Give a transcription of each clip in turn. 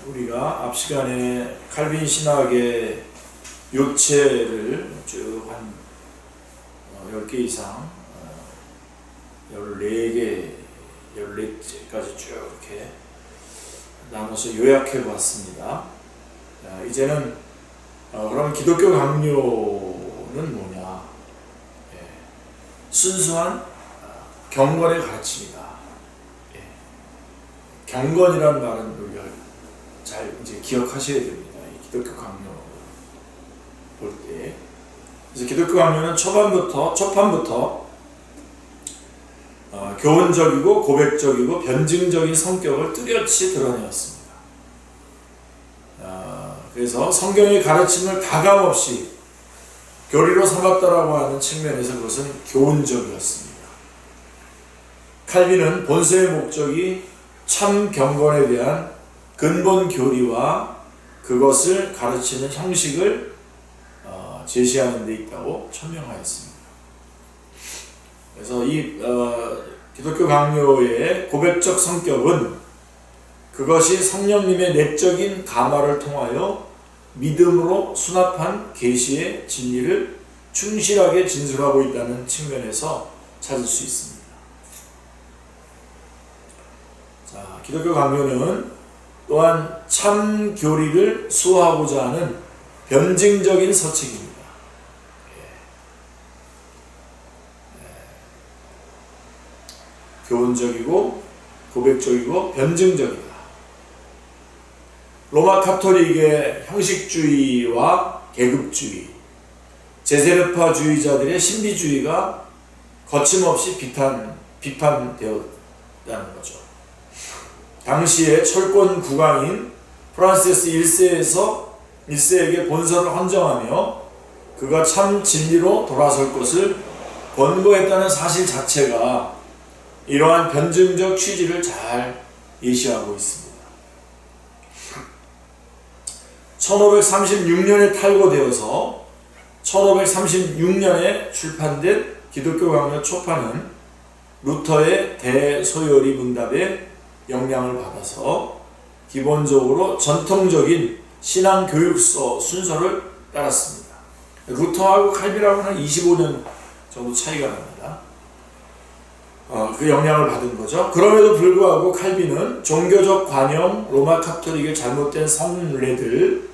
우리가 앞 시간에 칼빈 신학의 요체를 쭉 한 10개 이상 14개, 14개까지 쭉 이렇게 나눠서 요약해 보았습니다. 이제는 그럼 기독교 강요는 뭐냐? 순수한 경건의 가르침이다. 경건이라는 말은 우리가 잘 이제 기억하셔야 됩니다. 이 기독교 강요 볼 때. 그래서 기독교 강요는 초판부터 교훈적이고 고백적이고 변증적인 성격을 뚜렷이 드러내었습니다. 그래서 성경의 가르침을 가감없이 교리로 삼았다라고 하는 측면에서 그것은 교훈적이었습니다. 칼빈은 본서의 목적이 참 경건에 대한 근본 교리와 그것을 가르치는 형식을 제시하는 데 있다고 천명하였습니다. 그래서 이 기독교 강요의 고백적 성격은 그것이 성령님의 내적인 감화를 통하여 믿음으로 수납한 계시의 진리를 충실하게 진술하고 있다는 측면에서 찾을 수 있습니다. 자, 기독교 강요는 또한 참 교리를 수호하고자 하는 변증적인 서책입니다. 교훈적이고 고백적이고 변증적이다. 로마 카톨릭의 형식주의와 계급주의, 제세르파주의자들의 신비주의가 거침없이 비판되었다는 거죠. 당시의 철권 국왕인 프란시스 1세에게 본서를 헌정하며 그가 참 진리로 돌아설 것을 권고했다는 사실 자체가 이러한 변증적 취지를 잘 예시하고 있습니다. 1536년에 탈고되어서 1536년에 출판된 기독교 강요 초판은 루터의 대소요리 문답에 영향을 받아서 기본적으로 전통적인 신앙 교육서 순서를 따랐습니다. 루터하고 칼빈하고는 25년 정도 차이가 납니다. 그 영향을 받은 거죠. 그럼에도 불구하고 칼빈은 종교적 관용, 로마 카톨릭의 잘못된 성례들,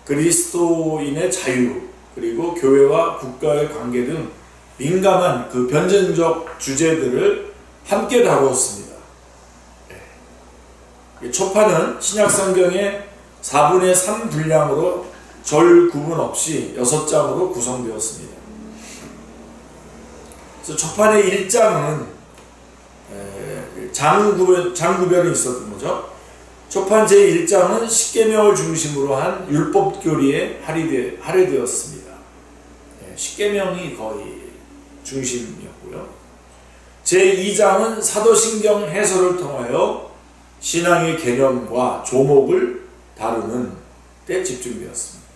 그리스도인의 자유, 그리고 교회와 국가의 관계 등 민감한 그 변증적 주제들을 함께 다루었습니다. 초판은 신약성경의 4분의 3 분량으로 절 구분 없이 6장으로 구성되었습니다. 그래서 초판의 1장은 장구별이 있었던 거죠. 초판 제1장은 십계명을 중심으로 한 율법 교리에 할애되었습니다. 십계명이 거의 중심이었고요. 제2장은 사도신경 해설을 통하여 신앙의 개념과 조목을 다루는 데 집중되었습니다.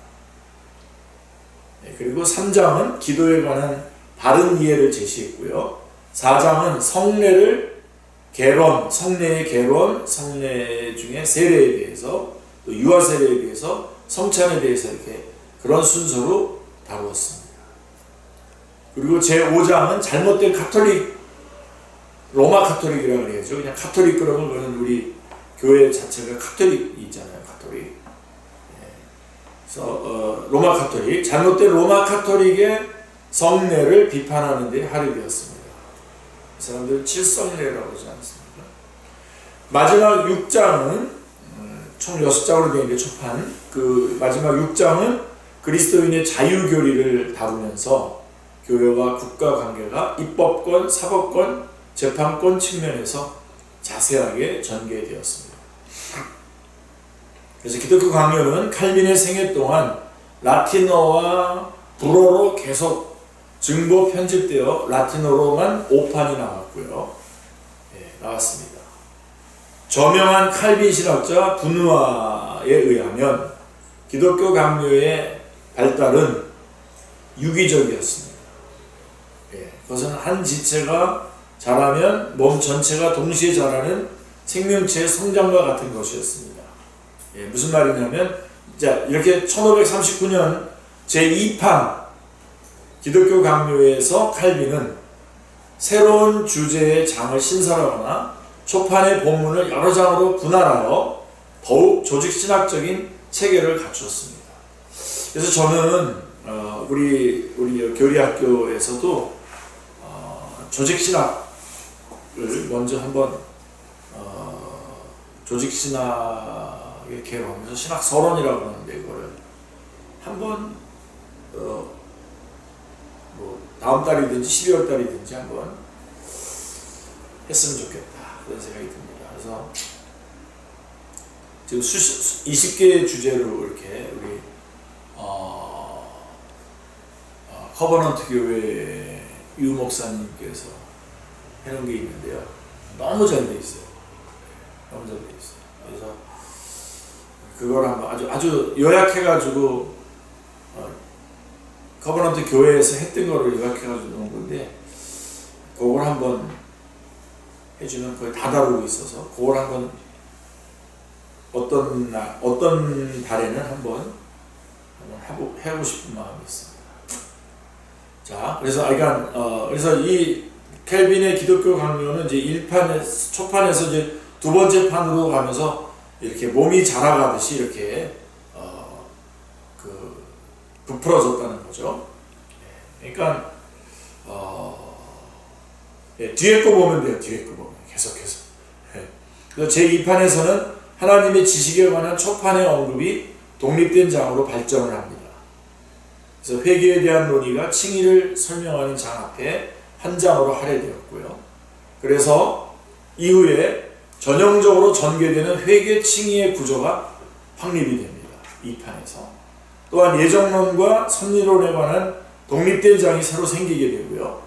그리고 3장은 기도에 관한 바른 이해를 제시했고요. 4장은 성례의 개론, 성례 중에 세례에 대해서, 또 유아 세례에 대해서, 성찬에 대해서 이렇게 그런 순서로 다루었습니다. 그리고 제5장은 잘못된 로마 카톨릭이라고 그래야죠. 그냥 카톨릭 그러면 그거는 우리 교회 자체가 카톨릭이 있잖아요. 카톨릭. 그래서 로마 카톨릭, 잘못된 로마 카톨릭의 성례를 비판하는 데 할애되었습니다. 이 사람들은 칠성례라고 하지 않습니까? 마지막 6장은 총 6장으로 되어 있는 초판, 그 마지막 6장은 그리스도인의 자유교리를 다루면서 교회와 국가 관계가 입법권, 사법권, 재판권 측면에서 자세하게 전개되었습니다. 그래서 기독교 강요는 칼빈의 생애 동안 라틴어와 불어로 계속 증보 편집되어 라틴어로만 5판이 나왔고요. 나왔습니다. 저명한 칼빈 신학자 부누아에 의하면 기독교 강요의 발달은 유기적이었습니다. 그것은 한 지체가 자라면 몸 전체가 동시에 자라는 생명체의 성장과 같은 것이었습니다. 무슨 말이냐면, 자, 이렇게 1539년 제2판 기독교 강요에서 칼빈은 새로운 주제의 장을 신설하거나 초판의 본문을 여러 장으로 분할하여 더욱 조직신학적인 체계를 갖추었습니다. 그래서 저는 우리 교리학교에서도 조직신학을 먼저 한번 조직신학의 개론에서 신학서론이라고 하는데, 이거를 한번 뭐 다음 달이든지 12월 달이든지 한번 했으면 좋겠다, 그런 생각이 듭니다. 그래서 지금 20개의 주제로 이렇게 우리 커버넌트 교회 유 목사님께서 해놓은 게 있는데요. 너무 잘 돼 있어요. 너무 잘 돼 있어요. 그래서 그걸 한번 아주 요약해가지고 커버넌트 교회에서 했던 거를 요약해가지고 놓은 건데, 그걸 한번 해주면 거의 다 다루고 있어서 그걸 한번 어떤 달에는 한번 해보고 싶은 마음이 있습니다. 자, 그래서 이 켈빈의 기독교 강요는 이제 초판에서 이제 두 번째 판으로 가면서 이렇게 몸이 자라가듯이 이렇게 부풀어졌다는 거죠. 그러니까 뒤에 거 보면 돼요. 뒤에 거 보면 계속해서. 그래서 제2판에서는 하나님의 지식에 관한 초판의 언급이 독립된 장으로 발전을 합니다. 그래서 회개에 대한 논의가 칭의를 설명하는 장 앞에 한 장으로 할애되었고요. 그래서 이후에 전형적으로 전개되는 회개 칭의의 구조가 확립이 됩니다. 이 판에서. 또한 예정론과 섭리론에 관한 독립된 장이 새로 생기게 되고요.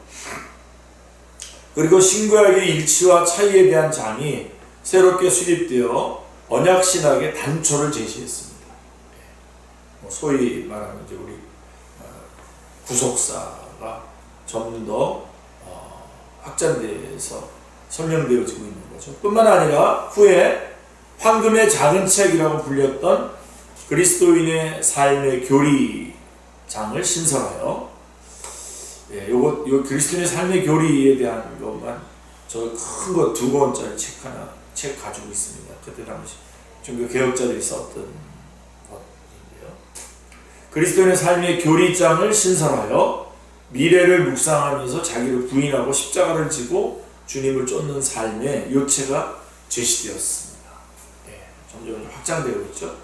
그리고 신구약의 일치와 차이에 대한 장이 새롭게 수립되어 언약신학의 단초를 제시했습니다. 소위 말하는 이제 우리 구속사가 좀 더 확장돼서 설명되어지고 있는 거죠. 뿐만 아니라 후에 황금의 작은 책이라고 불렸던 그리스도인의 삶의 교리장을 신설하여, 요 그리스도인의 삶의 교리에 대한 것만 저 큰 거 2권짜리 책 가지고 있습니다. 그때 당시 종교 개혁자들이 썼던 것인데요. 그리스도인의 삶의 교리장을 신설하여 미래를 묵상하면서 자기를 부인하고 십자가를 지고 주님을 쫓는 삶의 요체가 제시되었습니다. 점점 확장되고 있죠.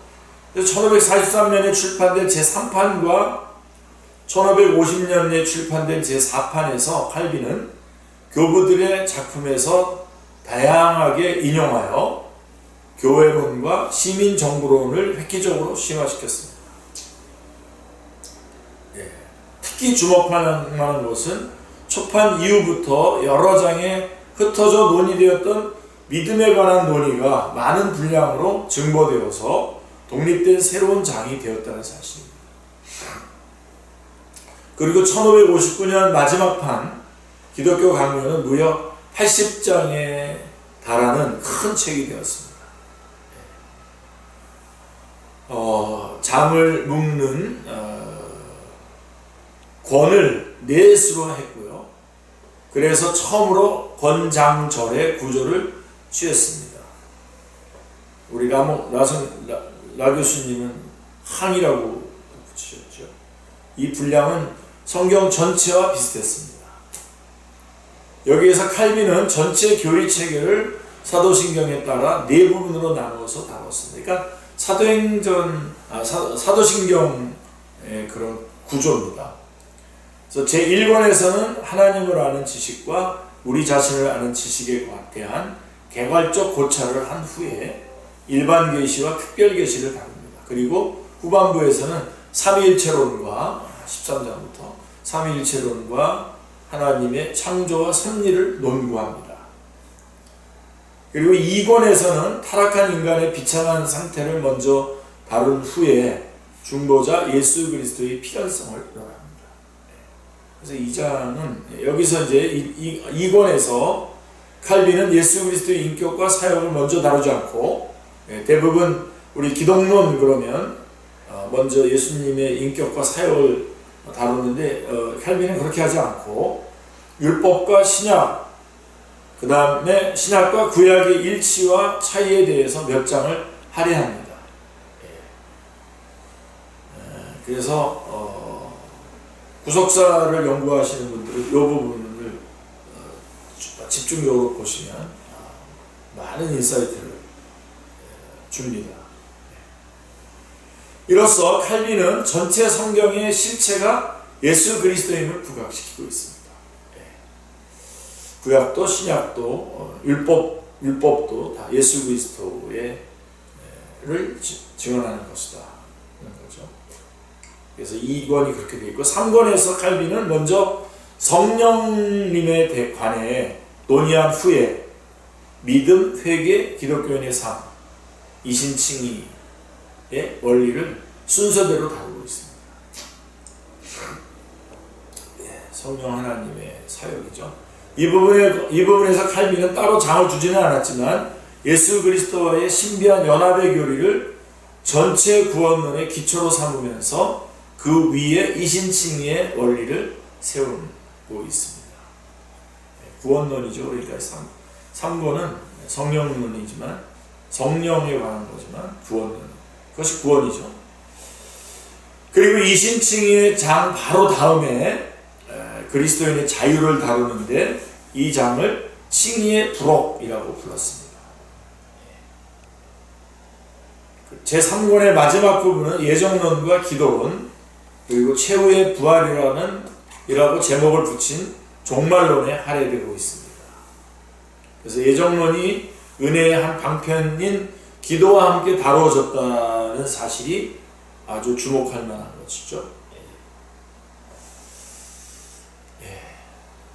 그래서 1543년에 출판된 제3판과 1550년에 출판된 제4판에서 칼빈은 교부들의 작품에서 다양하게 인용하여 교회론과 시민정부론을 획기적으로 심화시켰습니다. 특히 주목할 만한 것은 초판 이후부터 여러 장에 흩어져 논의되었던 믿음에 관한 논의가 많은 분량으로 증보되어서 독립된 새로운 장이 되었다는 사실입니다. 그리고 1559년 마지막 판 기독교 강요는 무려 80장에 달하는 큰 책이 되었습니다. 장을 묶는 권을 넷으로 했고요. 그래서 처음으로 권장절의 구조를 취했습니다. 우리 라 교수님은 항이라고 붙이셨죠. 이 분량은 성경 전체와 비슷했습니다. 여기에서 칼빈은 전체 교리 체계를 사도신경에 따라 4부분으로 나누어서 다뤘습니다. 그러니까 사도신경의 그런 구조입니다. 그래서 제1권에서는 하나님을 아는 지식과 우리 자신을 아는 지식에 대한 개괄적 고찰을 한 후에 일반 계시와 특별 계시를 다룹니다. 그리고 후반부에서는 삼위일체론과 13장부터 삼위일체론과 하나님의 창조와 섭리를 논구합니다. 그리고 2권에서는 타락한 인간의 비참한 상태를 먼저 다룬 후에 중보자 예수 그리스도의 필연성을 논합니다. 그래서 이 장은 여기서 이제 2권에서 칼빈은 예수 그리스도의 인격과 사역을 먼저 다루지 않고 대부분 우리 기독론 그러면 먼저 예수님의 인격과 사역을 다루는데 칼빈은 그렇게 하지 않고 율법과 신약, 그 다음에 신약과 구약의 일치와 차이에 대해서 몇 장을 할애합니다. 그래서 구속사를 연구하시는 분들은 이 부분을 집중적으로 보시면 많은 인사이트를 줍니다. 이로써 칼빈은 전체 성경의 실체가 예수 그리스도임을 부각시키고 있습니다. 구약도 신약도 율법도 다 예수 그리스도를 증언하는 것이다. 그런 거죠. 그래서 2권이 그렇게 되어 있고 3권에서 칼빈은 먼저 성령님에 관해 논의한 후에 믿음, 회개, 기독교인의 삶, 이신칭의의 원리를 순서대로 다루고 있습니다. 성령 하나님의 사역이죠. 이 부분에서 칼빈은 따로 장을 두지는 않았지만 예수 그리스도와의 신비한 연합의 교리를 전체 구원론의 기초로 삼으면서 그 위에 이신칭의의 원리를 세우고 있습니다. 구원론이죠. 그러니까 3권은 성령론이지만 성령에 관한 거지만 구원론, 그것이 구원이죠. 그리고 이신칭의의 장 바로 다음에 그리스도인의 자유를 다루는데 이 장을 칭의의 부록이라고 불렀습니다. 제3권의 마지막 부분은 예정론과 기도론 그리고 최후의 부활이라고 제목을 붙인 종말론에 할애되고 있습니다. 그래서 예정론이 은혜의 한 방편인 기도와 함께 다루어졌다는 사실이 아주 주목할 만한 것이죠.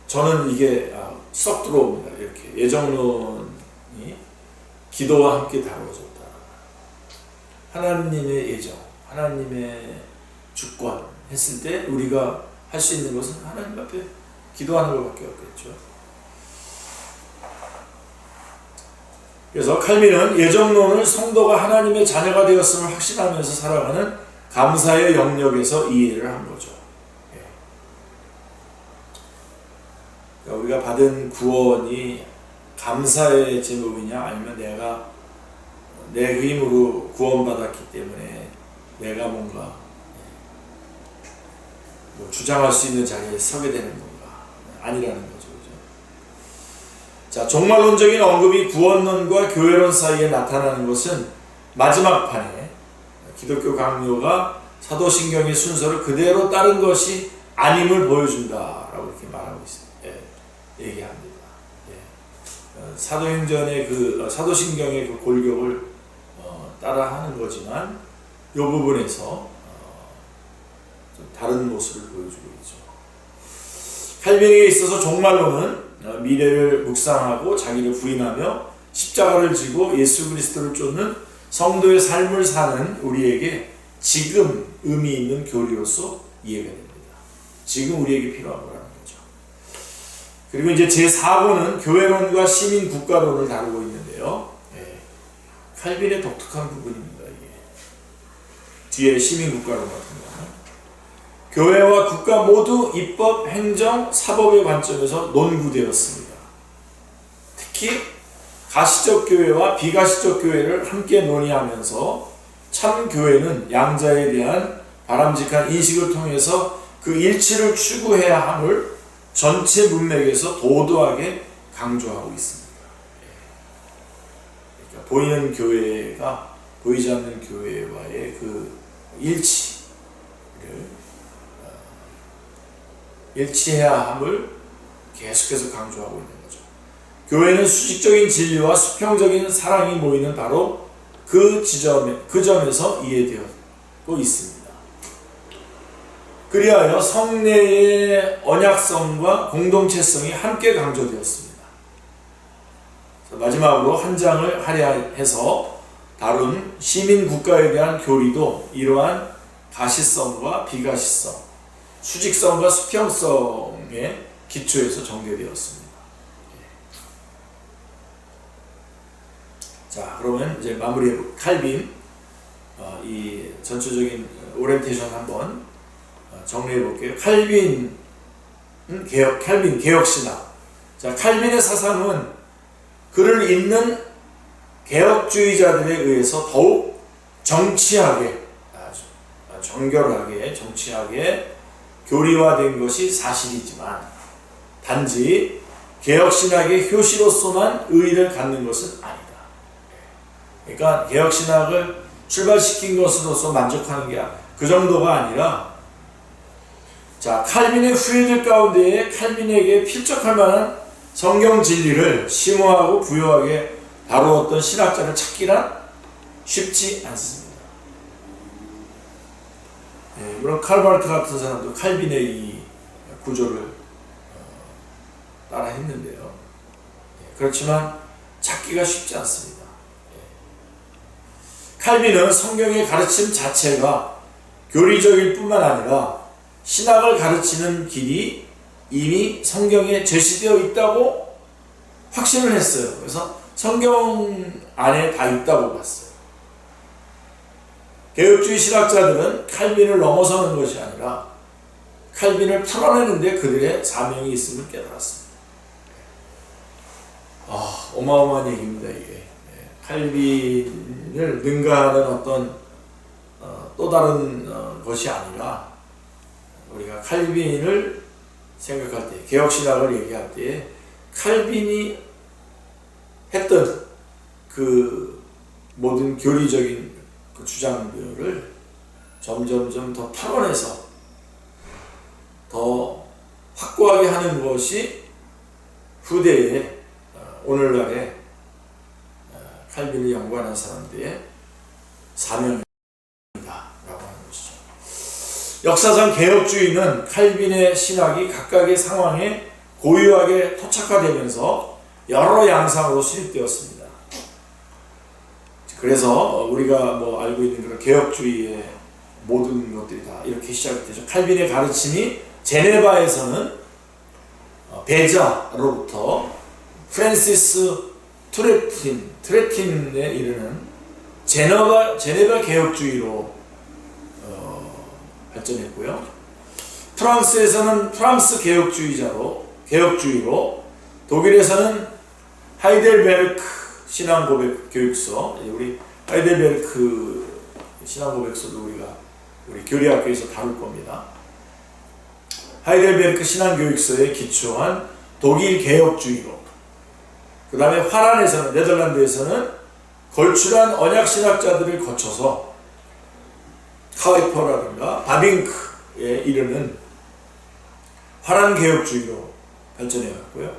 저는 이게 썩 들어옵니다. 이렇게 예정론이 기도와 함께 다루어졌다. 하나님의 예정, 하나님의 주권 했을 때 우리가 할 수 있는 것은 하나님 앞에 기도하는 것밖에 없겠죠. 그래서 칼빈은 예정론을 성도가 하나님의 자녀가 되었음을 확신하면서 살아가는 감사의 영역에서 이해를 한 거죠. 우리가 받은 구원이 감사의 제목이냐 아니면 내가 내 힘으로 구원받았기 때문에 내가 뭔가 주장할 수 있는 자리에 서게 되는 건가 아니라는 거죠. 자, 종말론적인 언급이 구원론과 교회론 사이에 나타나는 것은 마지막 판에 기독교 강요가 사도신경의 순서를 그대로 따른 것이 아님을 보여준다라고 이렇게 말하고 있습니다. 얘기합니다. 사도행전의 사도신경의 그 골격을 따라하는 거지만 이 부분에서 좀 다른 모습을 보여주고 있죠. 칼빈에게 있어서 종말론은 미래를 묵상하고 자기를 부인하며 십자가를 지고 예수 그리스도를 쫓는 성도의 삶을 사는 우리에게 지금 의미 있는 교리로서 이해가 됩니다. 지금 우리에게 필요한 거라는 거죠. 그리고 이제 제4권은 교회론과 시민 국가론을 다루고 있는데요. 칼빈의 독특한 부분입니다. 이게 뒤에 시민 국가론 같은 거는 교회와 국가 모두 입법, 행정, 사법의 관점에서 논구되었습니다. 특히 가시적 교회와 비가시적 교회를 함께 논의하면서 참 교회는 양자에 대한 바람직한 인식을 통해서 그 일치를 추구해야 함을 전체 문맥에서 도도하게 강조하고 있습니다. 그러니까 보이는 교회가 보이지 않는 교회와의 그 일치해야 함을 계속해서 강조하고 있는 거죠. 교회는 수직적인 진리와 수평적인 사랑이 모이는 바로 그 점에서 이해되고 있습니다. 그리하여 성례의 언약성과 공동체성이 함께 강조되었습니다. 마지막으로 한 장을 할애해서 다룬 시민 국가에 대한 교리도 이러한 가시성과 비가시성, 수직성과 수평성의 기초에서 전개되었습니다. 자, 그러면 이제 마무리해볼게요. 칼빈 전체적인 오리엔테이션 한번 정리해 볼게요. 칼빈 개혁신학. 자, 칼빈의 사상은 그를 잇는 개혁주의자들에 의해서 더욱 정치하게, 정결하게, 정치하게 교리화된 것이 사실이지만 단지 개혁신학의 효시로서만 의의를 갖는 것은 아니다. 그러니까 개혁신학을 출발시킨 것으로서 만족하는 게 그 정도가 아니라, 자, 칼빈의 후예들 가운데에 칼빈에게 필적할 만한 성경 진리를 심오하고 부유하게 다루었던 신학자를 찾기란 쉽지 않습니다. 물론 칼바르트 같은 사람도 칼빈의 이 구조를 따라 했는데요. 그렇지만 찾기가 쉽지 않습니다. 칼빈은 성경의 가르침 자체가 교리적일 뿐만 아니라 신학을 가르치는 길이 이미 성경에 제시되어 있다고 확신을 했어요. 그래서 성경 안에 다 있다고 봤어요. 개혁주의 신학자들은 칼빈을 넘어서는 것이 아니라 칼빈을 풀어내는 데 그들의 사명이 있음을 깨달았습니다. 어마어마한 얘기입니다, 이게. 칼빈을 능가하는 어떤 또 다른 것이 아니라 우리가 칼빈을 생각할 때, 개혁신학을 얘기할 때 칼빈이 했던 그 모든 교리적인 그 주장들을 점점점 더 풀어내서 더 확고하게 하는 것이 후대에 오늘날의 칼빈을 연구하는 사람들의 사명이다 라고 하는 것이죠. 역사상 개혁주의는 칼빈의 신학이 각각의 상황에 고유하게 토착화되면서 여러 양상으로 수립되었습니다. 그래서 우리가 알고 있는 그런 개혁주의의 모든 것들이 다 이렇게 시작되죠. 칼빈의 가르침이 제네바에서는 베자로부터 프랜시스 트레틴에 이르는 제네바 개혁주의로 발전했고요. 프랑스에서는 프랑스 개혁주의로, 독일에서는 하이델베르크 신앙고백 교육서, 우리 하이델베르크 신앙고백서도 우리 교리학교에서 다룰 겁니다. 하이델베르크 신앙교육서에 기초한 독일 개혁주의로, 그 다음에 화란에서는, 네덜란드에서는 걸출한 언약신학자들을 거쳐서 카이퍼라든가 바빙크에 이르는 화란 개혁주의로 발전해 왔고요.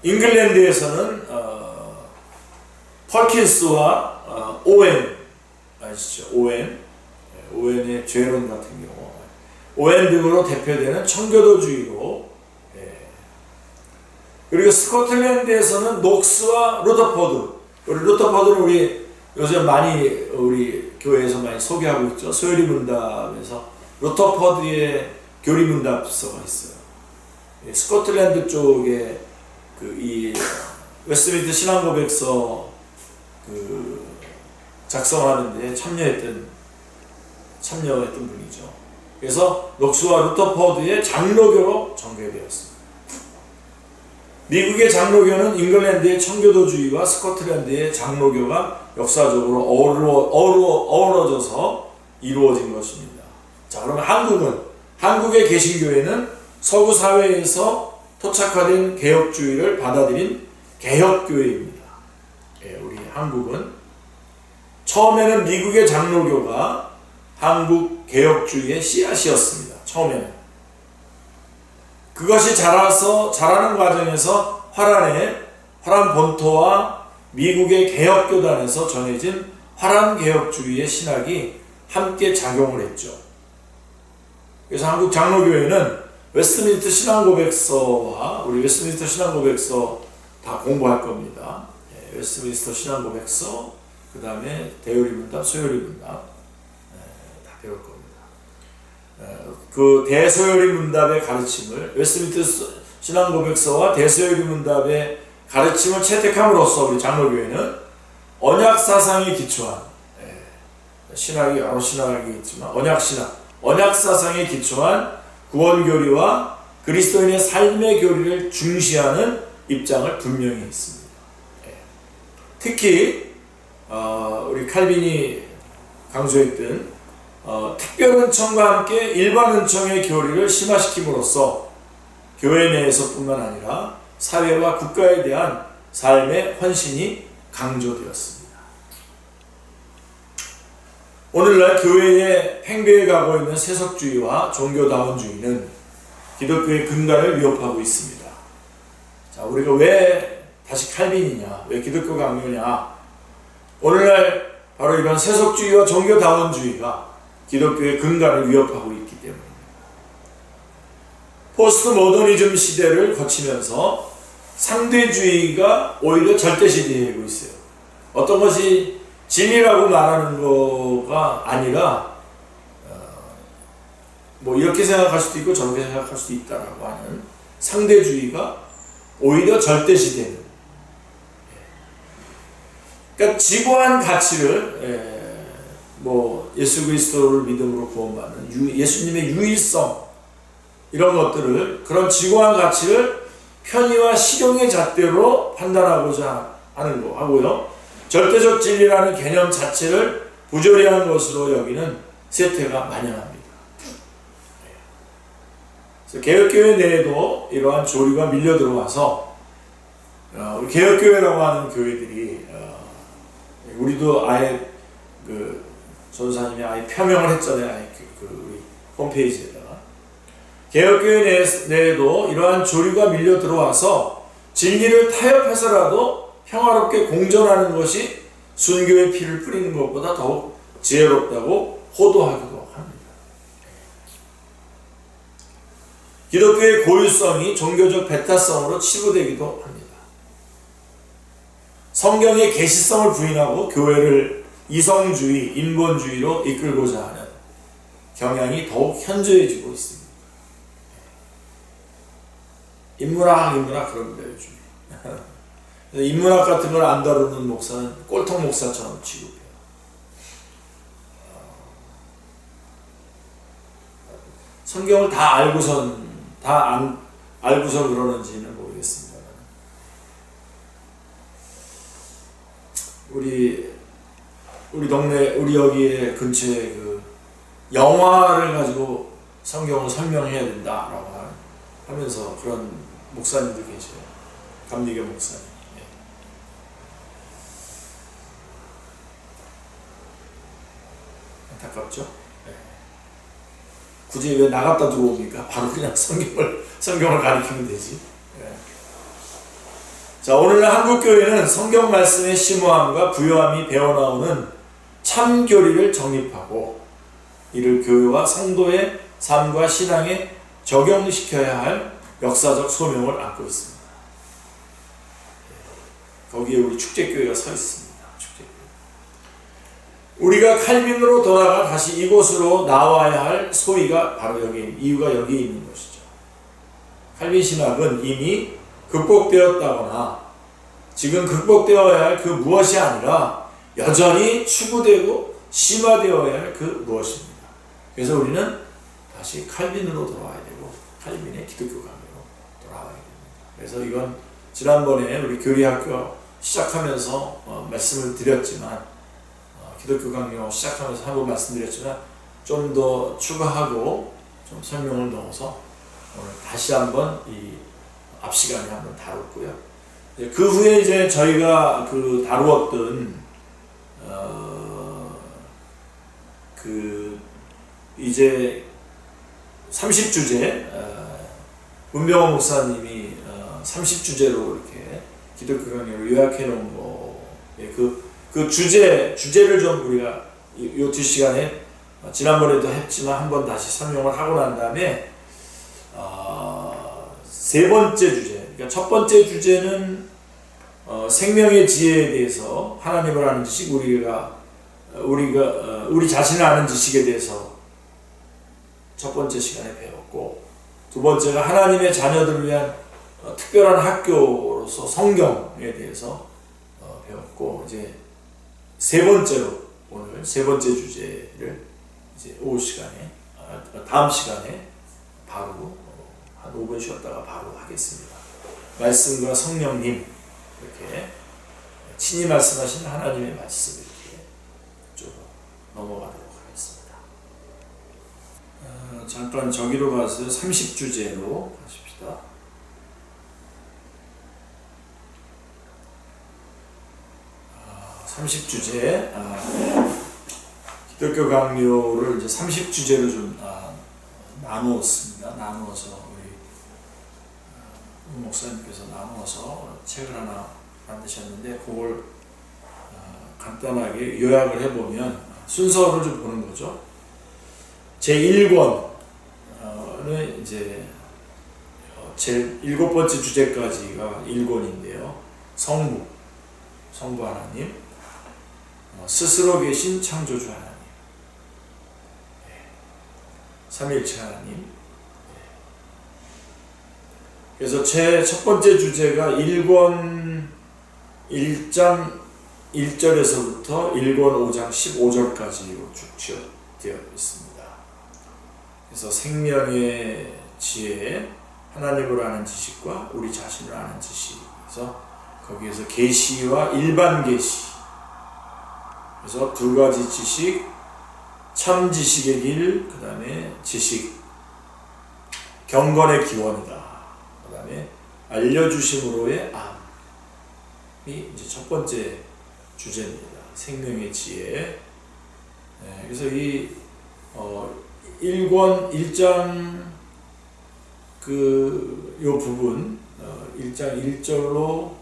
잉글랜드에서는 펄킨스와 오웬, 아시죠? 오웬의 죄론 같은 경우, 오웬 등으로 대표되는 청교도주의로, 그리고 스코틀랜드에서는 녹스와 루터포드, 루터포드는 우리 요즘 많이 우리 교회에서 많이 소개하고 있죠. 소요리 문답에서 루터포드의 교리 문답서가 있어요. 스코틀랜드 쪽에 이 웨스트민스터 신앙고백서 작성하는데 참여했던 분이죠. 그래서 녹스와 루터포드의 장로교로 전개되었습니다. 미국의 장로교는 잉글랜드의 청교도주의와 스코틀랜드의 장로교가 역사적으로 어우러져서 이루어진 것입니다. 자, 그러면 한국의 개신교회는 서구 사회에서 토착화된 개혁주의를 받아들인 개혁교회입니다. 우리 한국은 처음에는 미국의 장로교가 한국 개혁주의의 씨앗이었습니다. 처음에는. 그것이 자라는 과정에서 화란 본토와 미국의 개혁교단에서 전해진 화란 개혁주의의 신학이 함께 작용을 했죠. 그래서 한국 장로교회는 웨스트민스터 신앙고백서와 우리 웨스트민스터 신앙고백서 다 공부할 겁니다. 웨스트민스터 신앙고백서, 그 다음에 대요리문답, 소요리문답 다 배울 겁니다. 그 대소요리문답의 가르침을, 웨스트민스터 신앙고백서와 대소요리문답의 가르침을 채택함으로써 우리 장로교회는 언약사상에 기초한 신학이 여러 신학이 있지만 언약 사상에 기초한 구원 교리와 그리스도인의 삶의 교리를 중시하는 입장을 분명히 했습니다. 특히 우리 칼빈이 강조했던 특별 은총과 함께 일반 은총의 교리를 심화시킴으로써 교회 내에서뿐만 아니라 사회와 국가에 대한 삶의 헌신이 강조되었습니다. 오늘날 교회에 팽배해 가고 있는 세속주의와 종교다원주의는 기독교의 근간을 위협하고 있습니다. 자, 우리가 왜 다시 칼빈이냐, 왜 기독교 강요냐? 오늘날 바로 이런 세속주의와 종교다원주의가 기독교의 근간을 위협하고 있기 때문입니다. 포스트 모더니즘 시대를 거치면서 상대주의가 오히려 절대시되고 있어요. 어떤 것이 진리라고 말하는 거가 아니라 뭐 이렇게 생각할 수도 있고 저렇게 생각할 수도 있다라고 하는 상대주의가 오히려 절대시되는, 그러니까 지고한 가치를 뭐 예수 그리스도를 믿음으로 구원받는 예수님의 유일성, 이런 것들을, 그런 지고한 가치를 편의와 실용의 잣대로 판단하고자 하는 거 하고요, 절대적 진리라는 개념 자체를 부조리한 것으로 여기는 세태가 만연합니다. 그래서 개혁교회 내에도 이러한 조류가 밀려 들어와서 우리 개혁교회라고 하는 교회들이 우리도 아예 그 전사님이 아예 표명을 했잖아요. 아예 그 우리 홈페이지에다가 개혁교회 내에도 이러한 조류가 밀려 들어와서 진리를 타협해서라도 평화롭게 공존하는 것이 순교의 피를 뿌리는 것보다 더욱 지혜롭다고 호도하기도 합니다. 기독교의 고유성이 종교적 배타성으로 치부되기도 합니다. 성경의 계시성을 부인하고 교회를 이성주의, 인본주의로 이끌고자 하는 경향이 더욱 현저해지고 있습니다. 인문학 그런 거예요, 요즘. 인문학 같은 걸 안 다루는 목사는 꼴통 목사처럼 취급해요. 성경을 다 알고선 그러는지는 모르겠습니다. 우리 동네, 우리 여기에 근처에 그 영화를 가지고 성경을 설명해야 된다라고 하면서 그런 목사님들 계셔요. 감리교 목사님. 안타깝죠? 네. 굳이 왜 나갔다 들어옵니까? 바로 그냥 성경을 가리키면 되지. 네. 자, 오늘날 한국교회는 성경 말씀의 심오함과 부요함이 배어나오는 참교리를 정립하고 이를 교회와 성도의 삶과 신앙에 적용시켜야 할 역사적 소명을 안고 있습니다. 거기에 우리 축제교회가 서 있습니다. 우리가 칼빈으로 돌아가 다시 이곳으로 나와야 할 소위가 바로 이유가 여기에 있는 것이죠. 칼빈 신학은 이미 극복되었다거나 지금 극복되어야 할 그 무엇이 아니라 여전히 추구되고 심화되어야 할 그 무엇입니다. 그래서 우리는 다시 칼빈으로 돌아와야 되고 칼빈의 기독교 강요로 돌아와야 됩니다. 그래서 이건 지난번에 우리 교리학교 시작하면서 말씀을 드렸지만 기독교 강요 시작하면서 한번 말씀드렸지만 좀 더 추가하고 좀 설명을 넣어서 오늘 다시 한번 이 앞 시간에 한번 다뤘고요. 그 후에 이제 저희가 그 다루었던 그 이제 30주제 문병호 목사님이 30주제로 이렇게 기독교 강요를 요약해 놓은 거에 그 주제를 좀 우리가 요 두 시간에 지난번에도 했지만 한번 다시 설명을 하고 난 다음에 세 번째 주제, 그러니까 첫 번째 주제는 생명의 지혜에 대해서 하나님을 아는 지식, 우리 자신을 아는 지식에 대해서 첫 번째 시간에 배웠고, 두 번째가 하나님의 자녀들을 위한 특별한 학교로서 성경에 대해서 배웠고, 이제 세 번째로 오늘 세 번째 주제를 이제 오후 시간에, 다음 시간에 바로 한 5분 쉬었다가 바로 하겠습니다. 말씀과 성령님, 이렇게 친히 말씀하신 하나님의 말씀 이렇게 쭉 넘어가도록 하겠습니다. 잠깐 저기로 가서 30주제로 가십시다. 30주제, 기독교 강요를 이제 30주제로 좀 나누었습니다. 나누어서 우리 목사님께서 나누어서 책을 하나 만드셨는데 그걸 간단하게 요약을 해보면 순서를 좀 보는 거죠. 제1권은 이제 제 7번째 주제까지가 1권인데요. 성부 하나님, 스스로 계신 창조주 하나님, 삼위일체 하나님. 그래서 제 첫 번째 주제가 1권 1장 1절에서부터 1권 5장 15절까지로 쭉 되어 있습니다. 그래서 생명의 지혜, 하나님을 아는 지식과 우리 자신을 아는 지식. 그래서 거기에서 계시와 일반 계시. 그래서 두 가지 지식, 참 지식의 길, 그 다음에 지식, 경건의 기원이다. 그 다음에 알려주심으로의 암이 이제 첫 번째 주제입니다. 생명의 지혜. 그래서 이 1권 1장 요 부분 1장 1절로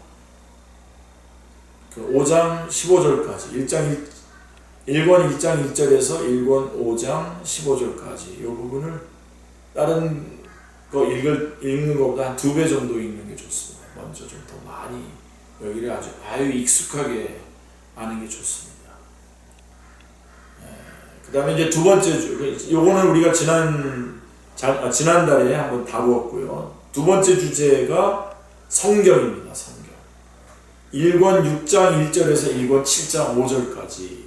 5장 15절까지 1권 1장 1절에서 1권 5장 15절까지 이 부분을 다른 거 읽는 것보다 한 2배 정도 읽는 게 좋습니다. 먼저 좀 더 많이 여기를 아주 익숙하게 아는 게 좋습니다. 그 다음에 이제 두 번째 요거는 우리가 지난달에 한번 다루었고요. 두 번째 주제가 성경입니다. 성경. 1권 6장 1절에서 1권 7장 5절까지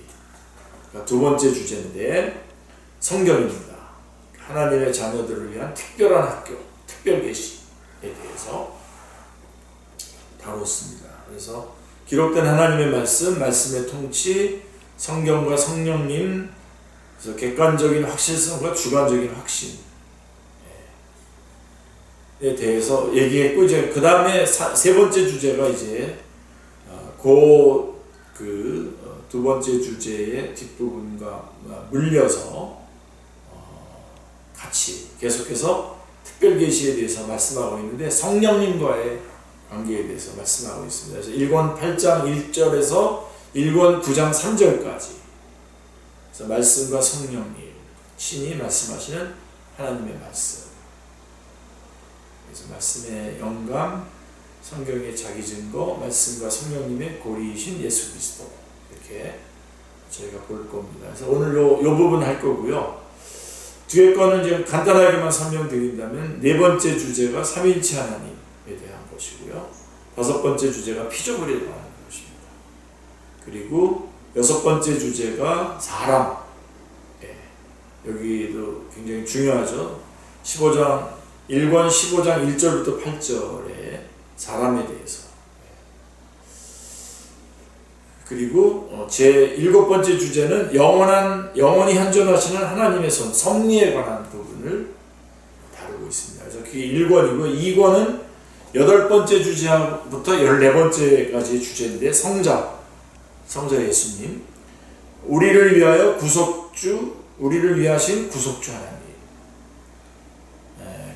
두 번째 주제인데 성경입니다. 하나님의 자녀들을 위한 특별한 학교, 특별 계시에 대해서 다뤘습니다. 그래서 기록된 하나님의 말씀, 말씀의 통치, 성경과 성령님, 그래서 객관적인 확실성과 주관적인 확신에 대해서 얘기했고, 이제 그 다음에 세 번째 주제가 이제 두 번째 주제의 뒷부분과 물려서 같이 계속해서 특별계시에 대해서 말씀하고 있는데 성령님과의 관계에 대해서 말씀하고 있습니다. 그래서 1권 8장 1절에서 1권 9장 3절까지 그래서 말씀과 성령님 친히 말씀하시는 하나님의 말씀, 그래서 말씀의 영감, 성경의 자기 증거, 말씀과 성령님의 고리이신 예수 그리스도, 이렇게 저희가 볼 겁니다. 그래서 오늘 요 부분 할 거고요. 뒤에 거는 이제 간단하게만 설명드린다면 네 번째 주제가 삼위일체 하나님에 대한 것이고요. 다섯 번째 주제가 피조물에 대한 것입니다. 그리고 여섯 번째 주제가 사람. 여기도 굉장히 중요하죠. 1권 15장 1절부터 8절에 사람에 대해서. 그리고 제 7번째 주제는 영원히 현존하시는 하나님의 손, 섭리에 관한 부분을 다루고 있습니다. 그래서 그게 1권이고 2권은 8번째 주제부터 14번째까지의 주제인데 성자 예수님, 우리를 위하여 우리를 위하신 구속주 하나님.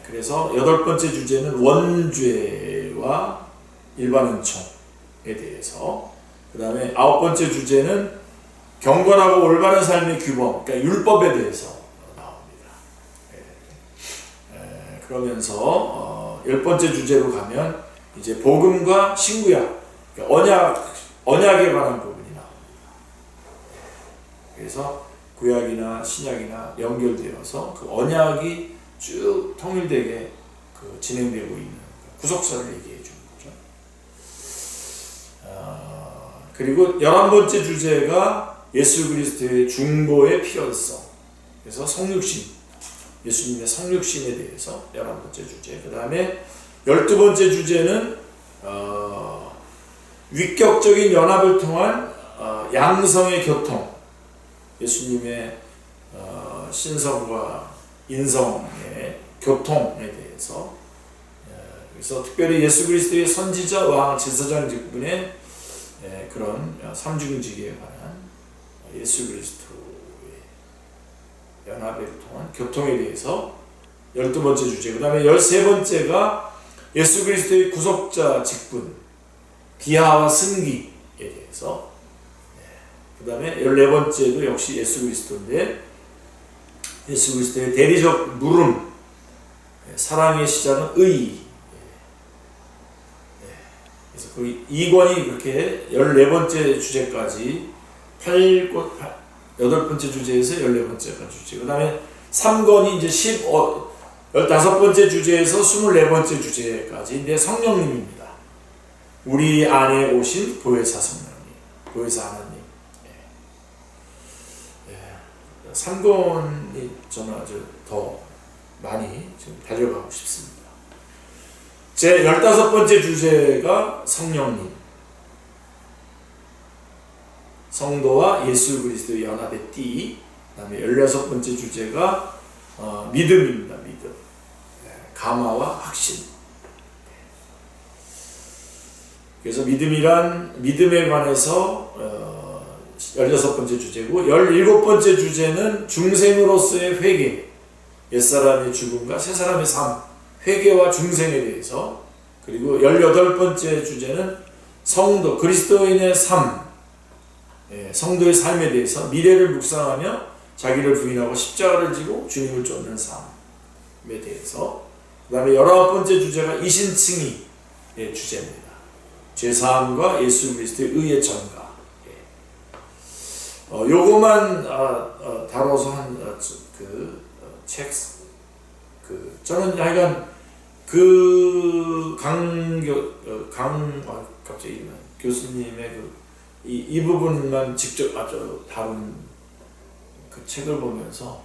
그래서 8번째 주제는 원죄와 일반 은총에 대해서, 그 다음에 9번째 주제는 경건하고 올바른 삶의 규범, 그러니까 율법에 대해서 나옵니다. 그러면서 10번째 주제로 가면 이제 복음과 신구약, 그러니까 언약에 관한 부분이 나옵니다. 그래서 구약이나 신약이나 연결되어서 그 언약이 쭉 통일되게 진행되고 있는 구속사를 얘기해 주는 거죠. 그리고 11번째 주제가 예수 그리스도의 중보의 필요성, 그래서 성육신, 예수님의 성육신에 대해서 11번째 주제. 그 다음에 12번째 주제는 위격적인 연합을 통한 양성의 교통, 예수님의 신성과 인성의 교통에 대해서, 그래서 특별히 예수 그리스도의 선지자, 왕, 제사장 직분의 그런 삼중직에 관한 예수 그리스도의 연합을 통한 교통에 대해서 12번째 주제. 그 다음에 13번째가 예수 그리스도의 구속자 직분, 비하와 승기에 대해서, 그 다음에 14번째도 역시 예수 그리스도인데, 예수 그리스도의 대리적 물음, 사랑의 시작은 의. 그래서 그 2권이 그렇게 14번째 주제까지 8번째 주제에서 14번째까지 주제. 그 다음에 3권이 이제 15번째 주제에서 24번째 주제까지 성령님입니다. 우리 안에 오신 보혜사 성령님, 보혜사 하나님. 3권이 저는 아주 더 많이 지금 달려가고 싶습니다. 제 15번째 주제가 성령님, 성도와 예수 그리스도의 연합의 띠. 그 다음에 16번째 주제가 믿음입니다. 믿음, 감화와 확신. 그래서 믿음에 관해서 16번째 주제고, 17번째 주제는 중생으로서의 회개, 옛사람의 죽음과 새사람의 삶, 회개와 중생에 대해서. 그리고 18번째 주제는 성도, 그리스도인의 삶, 성도의 삶에 대해서 미래를 묵상하며 자기를 부인하고 십자가를 지고 주님을 쫓는 삶에 대해서. 그 다음에 19번째 주제가 이신칭의의 주제입니다. 죄사함과 예수 그리스도의 의의 전가. 요거만 다뤄서 한 저는 하여간 갑자기 교수님의 이 부분만 직접 다룬 그 책을 보면서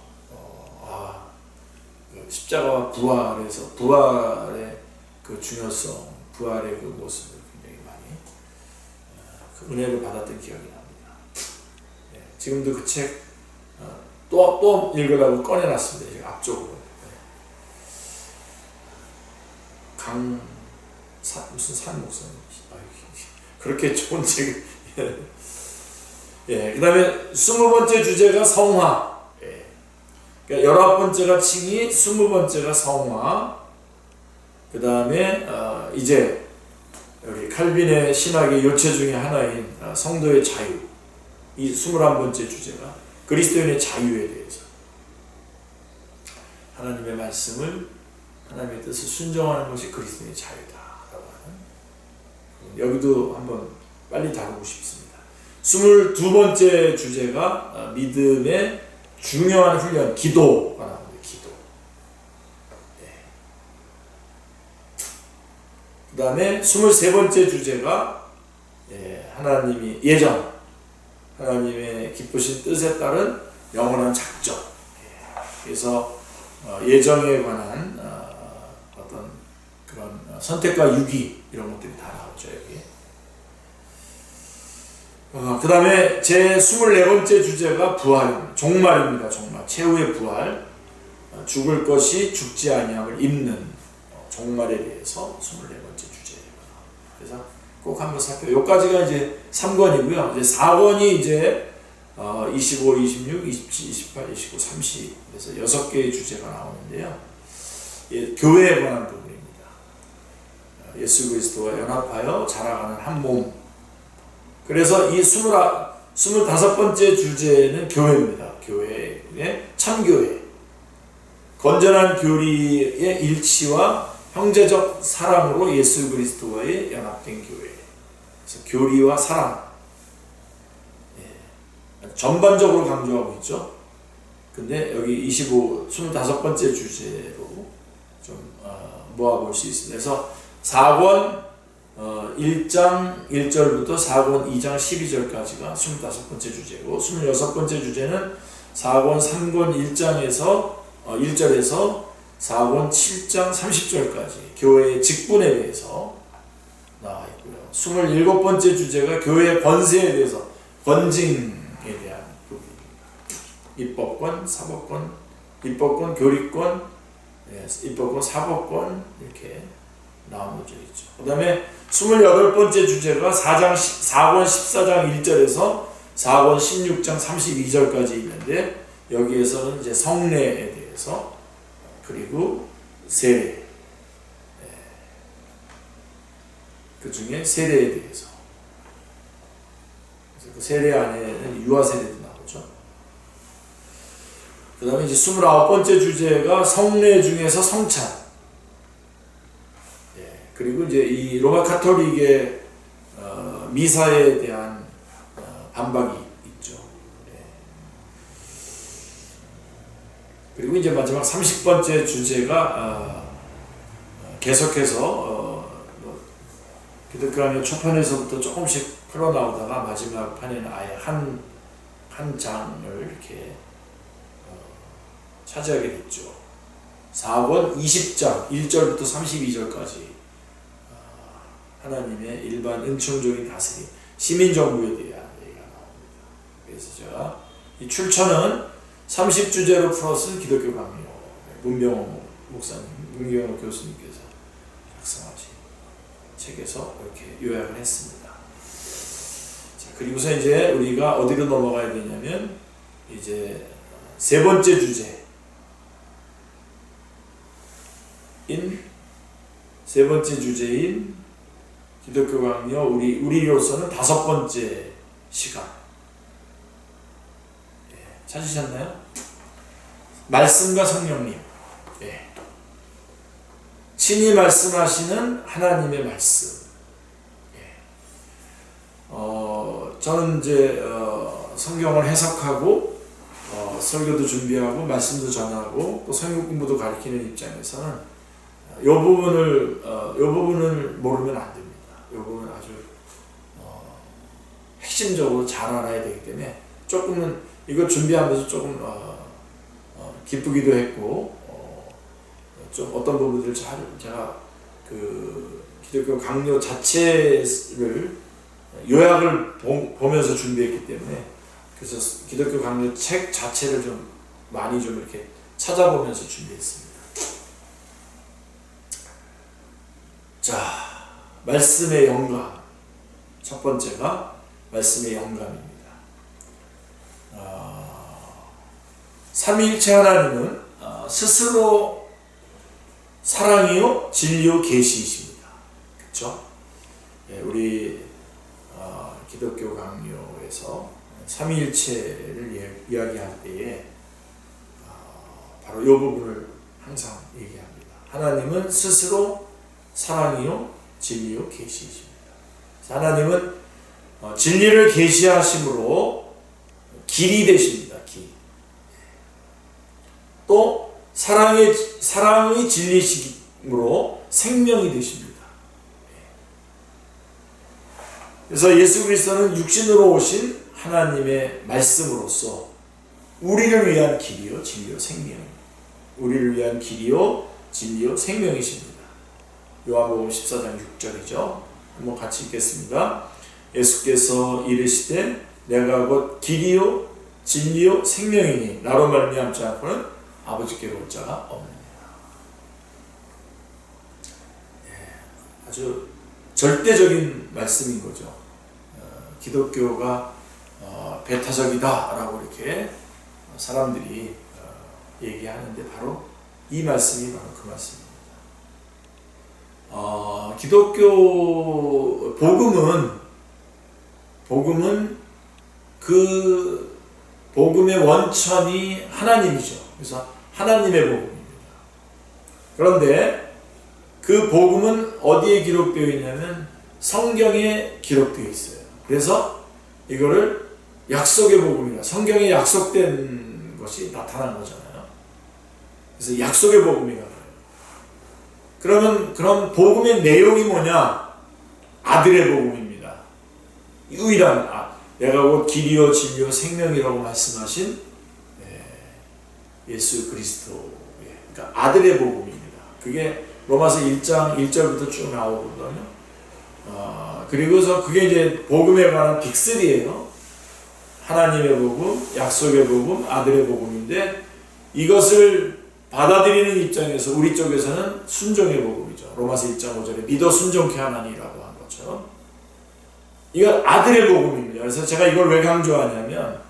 십자가와 부활의 그 중요성, 부활의 그 모습을 굉장히 많이 그 은혜를 받았던 기억이 납니다. 지금도 그 책 또 읽으라고 꺼내놨습니다. 앞쪽으로. 무슨 산 목사님. 그렇게 좋은 책. 그 다음에 20번째 주제가 성화. 그러니까 19번째가 칭의, 20번째가 성화. 그 다음에 이제 우리 칼빈의 신학의 요체 중에 하나인 성도의 자유. 이 21번째 주제가 그리스도인의 자유에 대해서, 하나님의 말씀을, 하나님의 뜻을 순종하는 것이 그리스도인의 자유다라고 하는, 여기도 한번 빨리 다루고 싶습니다. 22번째 주제가 믿음의 중요한 훈련, 기도가 나옵니다. 기도. 그 다음에 23번째 주제가 하나님이 예정, 하나님의 기쁘신 뜻에 따른 영원한 작정. 그래서 예정에 관한 어떤 그런 선택과 유기, 이런 것들이 다 나오죠, 여기. 그 다음에 제 24번째 주제가 부활입니다. 종말입니다. 종말, 최후의 부활, 죽을 것이 죽지 아니함을 입는 종말에 대해서 24번째 주제예요. 그래서 꼭 한번 살펴요. 여기까지가 이제 3권이고요. 이제 4권이 이제 25, 26, 27, 28, 29, 30. 그래서 6개의 주제가 나오는데요. 교회에 관한 부분입니다. 예수 그리스도와 연합하여 자라가는 한 몸. 그래서 이 25번째 주제는 교회입니다. 교회의 참교회. 건전한 교리의 일치와 형제적 사랑으로 예수 그리스도와의 연합된 교회. 그래서 교리와 사랑, 전반적으로 강조하고 있죠. 근데 여기 25번째 주제로 좀 모아볼 수 있습니다. 그래서 4권 1장 1절부터 사권 2장 12절까지가 25번째 주제고 26번째 주제는 사권 3권 1절에서 사권 7장 30절까지 교회의 직분에 대해서 나와 있고요. 27번째 주제가 교회의 권세에 대해서 권징에 대한 부분입니다. 입법권, 사법권, 입법권, 교리권, 입법권, 사법권 이렇게 나눠져 있죠. 그 다음에 28번째 주제가 4권 14장 1절에서 4권 16장 32절까지 있는데 여기에서는 이제 성례에 대해서 그리고 세례 그 중에 세례에 대해서 그래서 그 세례 안에는 유아 세례도 나오죠. 그 다음에 이제 29번째 주제가 성례 중에서 성찬 그리고 이제 이 로마 카톨릭의 미사에 대한 반박이 있죠. 그리고 이제 마지막 30번째 주제가 계속해서 기독교의 초판에서부터 조금씩 흘러나오다가 마지막 판에는 아예 한 장을 이렇게 차지하게 됐죠. 4권 20장 1절부터 32절까지 하나님의 일반 은총적인 다스림, 시민정부에 대한 얘기가 나옵니다. 그래서 제가 이 출처는 30주제로 풀어쓴 기독교 강요, 문병호 목사님, 문병호 교수님께서 작성하신 책에서 이렇게 요약을 했습니다. 자, 그리고서 이제 우리가 어디로 넘어가야 되냐면 이제 세 번째 주제인 기독교 강요 우리로서는 5번째 시간. 찾으셨나요? 말씀과 성령님. 친히 말씀하시는 하나님의 말씀. 저는 이제 성경을 해석하고 설교도 준비하고 말씀도 전하고 또 성경 공부도 가르치는 입장에서는 이 부분을 모르면 안 됩니다. 이 부분은 아주 핵심적으로 잘 알아야 되기 때문에 조금은 이거 준비하면서 조금 기쁘기도 했고 좀 어떤 부분들을 제가 그 기독교 강요 자체를 요약을 보면서 준비했기 때문에 그래서 기독교 강요 책 자체를 좀 많이 좀 이렇게 찾아보면서 준비했습니다. 자, 말씀의 영감. 첫 번째가 말씀의 영감입니다. 삼위일체 하나님은 스스로 사랑이요 진리요 계시이십니다. 그렇죠? 우리 기독교 강요에서 삼위일체를 이야기할 때에 바로 이 부분을 항상 얘기합니다. 하나님은 스스로 사랑이요 진리요 계시이십니다. 하나님은 진리를 계시하심으로 길이 되십니다. 길. 또 사랑의 진리시므로 생명이 되십니다. 그래서 예수 그리스도는 육신으로 오신 하나님의 말씀으로서 우리를 위한 길이요 진리요 생명입니다. 우리를 위한 길이요 진리요 생명이십니다. 요한복음 14장 6절이죠. 한번 같이 읽겠습니다. 예수께서 이르시되 내가 곧 길이요 진리요 생명이니 나로 말미암지 않고는 아버지께로 올 자가 없느니라. 아주 절대적인 말씀인 거죠. 기독교가 배타적이다라고 이렇게 사람들이 얘기하는데 바로 이 말씀이 바로 그 말씀입니다. 기독교 복음은 그 복음의 원천이 하나님이죠. 그래서 하나님의 복음입니다. 그런데 그 복음은 어디에 기록되어 있냐면 성경에 기록되어 있어요. 그래서 이거를 약속의 복음이라 성경에 약속된 것이 나타난 거잖아요. 그래서 약속의 복음이라 그래요. 그러면 복음의 내용이 뭐냐? 아들의 복음입니다. 유일한 내가 곧 길이요 진리요 생명이라고 말씀하신 예수 그리스도의 그러니까 아들의 복음입니다. 그게 로마서 1장 1절부터 쭉 나오거든요. 그리고서 그게 이제 복음에 관한 빅3예요. 하나님의 복음, 약속의 복음, 아들의 복음인데 이것을 받아들이는 입장에서 우리 쪽에서는 순종의 복음이죠. 로마서 1장 5절에 믿어 순종케 하나니라고 한 것처럼 이건 아들의 복음입니다. 그래서 제가 이걸 왜 강조하냐면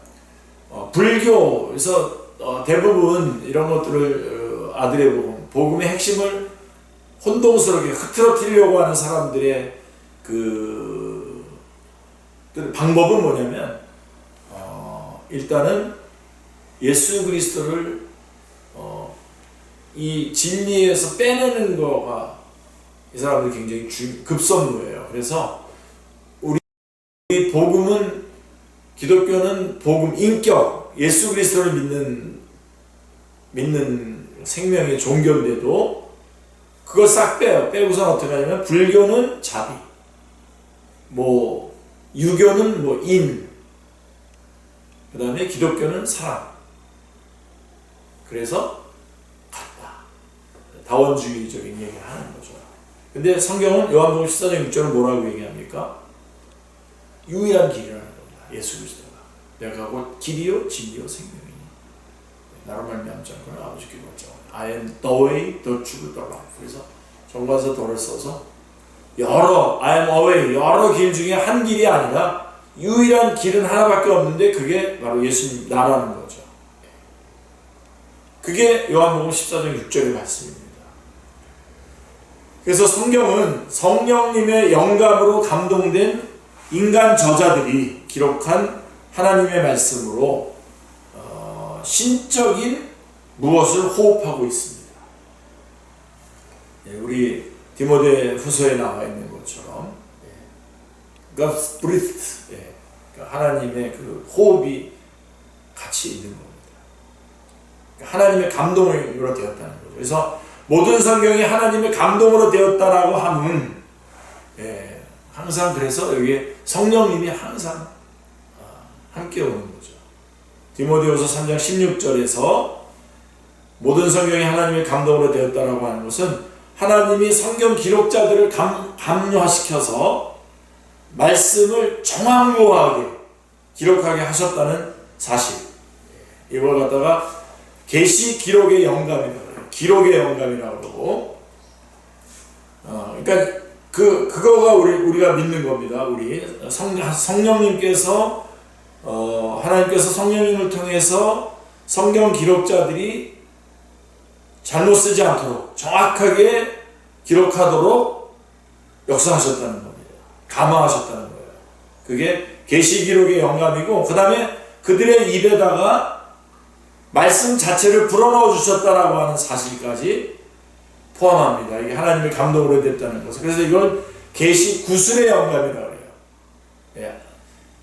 불교에서 대부분 이런 것들을 아들의 복음, 복음의 핵심을 혼동스럽게 흐트러뜨리려고 하는 사람들의 그 방법은 뭐냐면 일단은 예수 그리스도를 이 진리에서 빼내는 거가 이 사람들 굉장히 급선무예요. 그래서 우리 복음은 기독교는 복음 인격 예수 그리스도를 믿는 생명의 종교인데도 그걸 싹 빼요. 빼고선 어떻게 하냐면 불교는 자비, 유교는 인, 그 다음에 기독교는 사랑. 그래서 같다. 다원주의적인 얘기를 하는 거죠. 근데 성경은 요한복음 14장 6절은 뭐라고 얘기합니까? 유일한 길이라는 겁니다. 예수 그리스도가. 내가 곧 길이요 진리요 생명이니 나로 말미암지 않고는 아버지께 못 자오니 I am the way, the truth, the life. 그래서 정관사 도를 써서 I am a way, 여러 길 중에 한 길이 아니라 유일한 길은 하나밖에 없는데 그게 바로 예수님 나라는 거죠. 그게 요한복음 14장 6절의 말씀입니다. 그래서 성경은 성령님의 영감으로 감동된 인간 저자들이 기록한 하나님의 말씀으로 신적인 무엇을 호흡하고 있습니다. 우리 디모데 후서에 나와 있는 것처럼 God's breath, 하나님의 그 호흡이 같이 있는 겁니다. 하나님의 감동으로 되었다는 거죠. 그래서 모든 성경이 하나님의 감동으로 되었다라고 하면 항상 그래서 여기에 성령님이 항상 함께 오는 거죠. 디모데후서 3장 16절에서 모든 성경이 하나님의 감동으로 되었다라고 하는 것은 하나님이 성경 기록자들을 감화시켜서 말씀을 정확무하게 기록하게 하셨다는 사실. 이걸 갖다가 계시 기록의 영감이라고 해요. 기록의 영감이라고 그러고, 그러니까 그거가 우리가 믿는 겁니다. 우리 성령님께서 하나님께서 성령님을 통해서 성경 기록자들이 잘못 쓰지 않도록 정확하게 기록하도록 역사하셨다는 겁니다. 감화하셨다는 거예요. 그게 계시 기록의 영감이고 그 다음에 그들의 입에다가 말씀 자체를 불어넣어 주셨다라고 하는 사실까지 포함합니다. 이게 하나님의 감동으로 됐다는 것을. 그래서 이걸 계시 구술의 영감이라고 해요.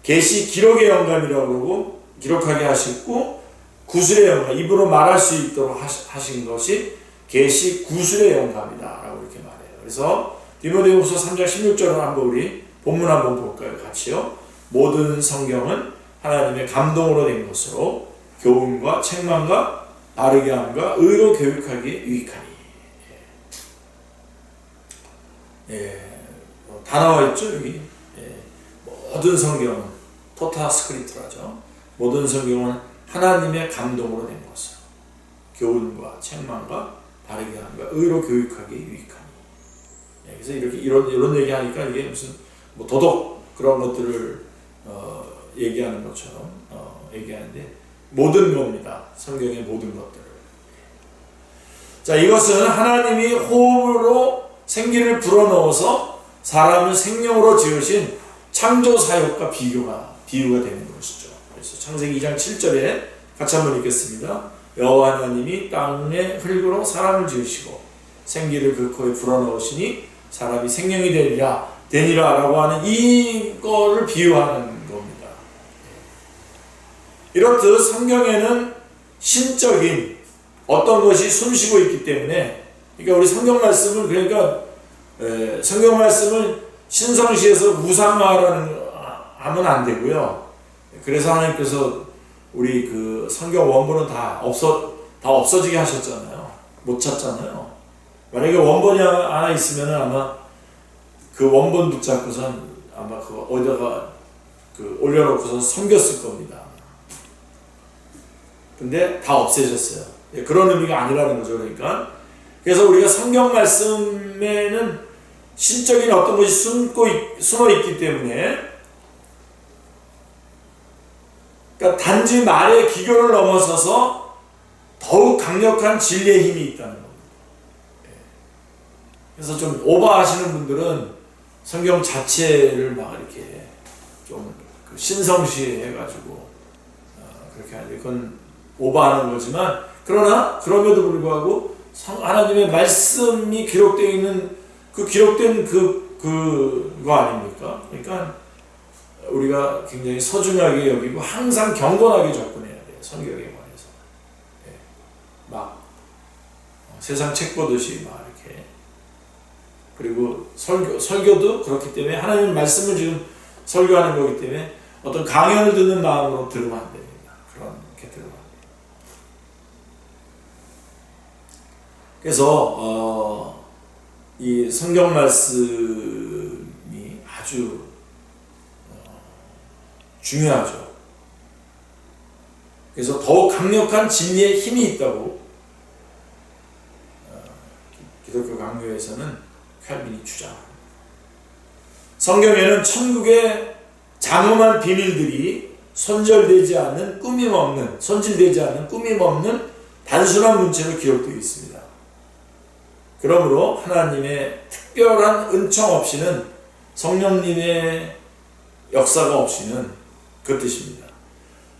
계시 기록의 영감이라고 그러고 기록하게 하셨고 구술의 영감, 입으로 말할 수 있도록 하신 것이 계시 구술의 영감이다라고 이렇게 말해요. 그래서 디모데후서 3장 16절을 한번 우리 본문 한번 볼까요? 같이요. 모든 성경은 하나님의 감동으로 된 것으로 교훈과 책망과 바르게 함과 의로 교육하기에 유익하니. 다 나와 있죠 여기. 모든 성경은 토타 스크립트라죠. 모든 성경은 하나님의 감동으로 된 것으로 교훈과 책망과 바르게 함과 의로 교육하기에 유익하니. 그래서 이렇게 이런 얘기하니까 이게 무슨 도덕 그런 것들을 얘기하는 것처럼 얘기하는데 모든 겁니다. 성경의 모든 것들을. 자, 이것은 하나님이 호흡으로 생기를 불어넣어서 사람을 생명으로 지으신 창조 사역과 비유가 되는 것이죠. 그래서 창세기 2장 7절에 같이 한번 읽겠습니다. 여호와 하나님이 땅의 흙으로 사람을 지으시고 생기를 그 코에 불어넣으시니 사람이 생명이 되니라라고 하는 이거를 비유하는 겁니다. 이렇듯 성경에는 신적인 어떤 것이 숨쉬고 있기 때문에, 그러니까 우리 성경 말씀을 성경 말씀을 신성시에서 우상화라는 하면 안 되고요. 그래서 하나님께서 우리 그 성경 원본은 다 없어지게 하셨잖아요. 못 찾잖아요. 만약에 원본이 하나 있으면 아마 그 원본 붙잡고선 아마 그 어디다가 그 올려놓고서 섬겼을 겁니다. 근데 다 없애졌어요. 그런 의미가 아니라는 거죠. 그러니까 그래서 우리가 성경 말씀에는 신적인 어떤 것이 숨어 있기 때문에, 그러니까 단지 말의 기교를 넘어서서 더욱 강력한 진리의 힘이 있다는 겁니다. 그래서 좀 오버하시는 분들은 성경 자체를 막 이렇게 좀 신성시해가지고 그렇게 하는데, 그건 오버하는 거지만, 그러나 그럼에도 불구하고 하나님의 말씀이 기록되어 있는 기록된 그거 아닙니까? 그러니까 우리가 굉장히 소중하게 여기고 항상 경건하게 접근해야 돼요. 성경에 관해서. 막 세상 책 보듯이 막 이렇게. 그리고 설교도 그렇기 때문에 하나님 말씀을 지금 설교하는 거기 때문에 어떤 강연을 듣는 마음으로 들으면 안 됩니다. 그렇게 들으면 안 돼요. 그래서 이 성경 말씀이 아주 중요하죠. 그래서 더욱 강력한 진리의 힘이 있다고 기독교 강요에서는 칼빈이 주장합니다. 성경에는 천국의 장엄한 비밀들이 손질되지 않는 꾸밈 없는 단순한 문체로 기록되어 있습니다. 그러므로 하나님의 특별한 은총 없이는, 성령님의 역사가 없이는, 그 뜻입니다.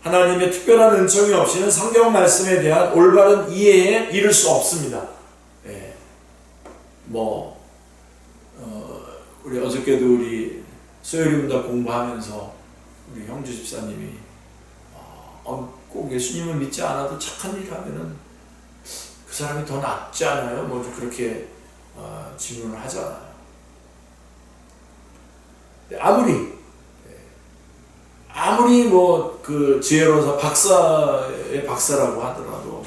하나님의 특별한 은총이 없이는 성경 말씀에 대한 올바른 이해에 이를 수 없습니다. 우리 어저께도 우리 소요리문답 공부하면서 우리 형주 집사님이 꼭 예수님을 믿지 않아도 착한 일 하면은 그 사람이 더 낫지 않아요? 뭐 그렇게 질문을 하잖아요. 아무리 뭐 그 지혜로서 박사의 박사라고 하더라도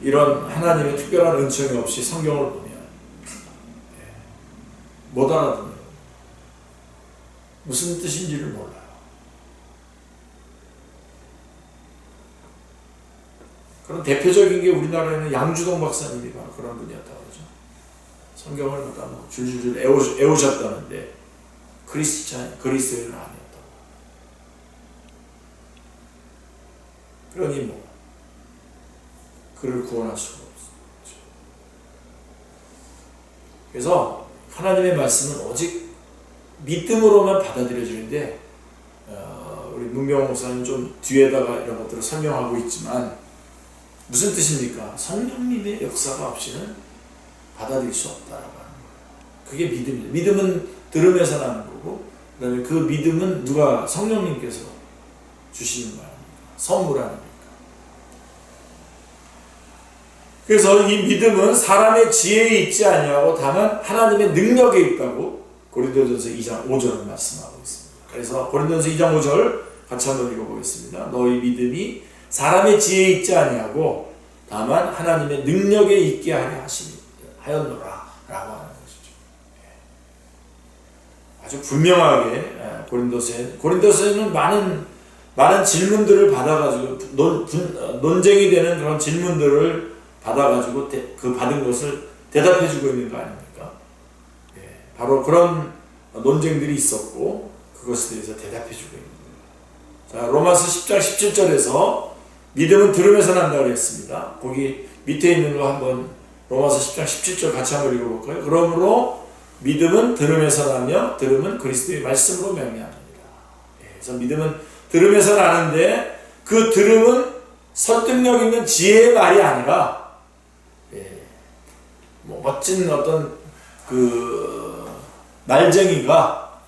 이런 하나님의 특별한 은총이 없이 성경을 보면 못 알아듣는, 무슨 뜻인지를 몰라요. 그런 대표적인 게 우리나라에는 양주동 박사님이 바로 그런 분이었다고 그러죠. 성경을 갖다 줄줄줄 애우셨다는데 그리스도인은 아니었다고. 그러니 그를 구원할 수가 없죠. 그래서 하나님의 말씀은 오직 믿음으로만 받아들여지는데, 우리 문병호 목사님 좀 뒤에다가 이런 것들을 설명하고 있지만 무슨 뜻입니까? 성령님의 역사가 없이는 받아들일 수 없다라고 하는 거예요. 그게 믿음이에요. 믿음은 들음에서 나는 거고, 그 다음에 그 믿음은 누가? 성령님께서 주시는 거 아닙니까? 선물 아닙니까? 그래서 이 믿음은 사람의 지혜에 있지 아니하고 다만 하나님의 능력에 있다고 고린도전서 2장 5절을 말씀하고 있습니다. 그래서 고린도전서 2장 5절 같이 한번 읽어보겠습니다. 너희 믿음이 사람의 지혜에 있지 아니하고 다만 하나님의 능력에 있게 하였노라 라고 하는 것이죠. 아주 분명하게 고린도서에는 많은 질문들을 받아가지고 논쟁이 되는 그런 질문들을 받아가지고 그 받은 것을 대답해주고 있는 거 아닙니까? 바로 그런 논쟁들이 있었고 그것에 대해서 대답해주고 있는 거예요. 자, 로마서 10장 17절에서 믿음은 들음에서 난다고 했습니다. 거기 밑에 있는 거 한번 로마서 10장 17절 같이 한번 읽어볼까요? 그러므로 믿음은 들음에서 나며 들음은 그리스도의 말씀으로 말미암습니다. 그래서 믿음은 들음에서 나는데 그 들음은 설득력 있는 지혜의 말이 아니라 멋진 어떤 그 말쟁이가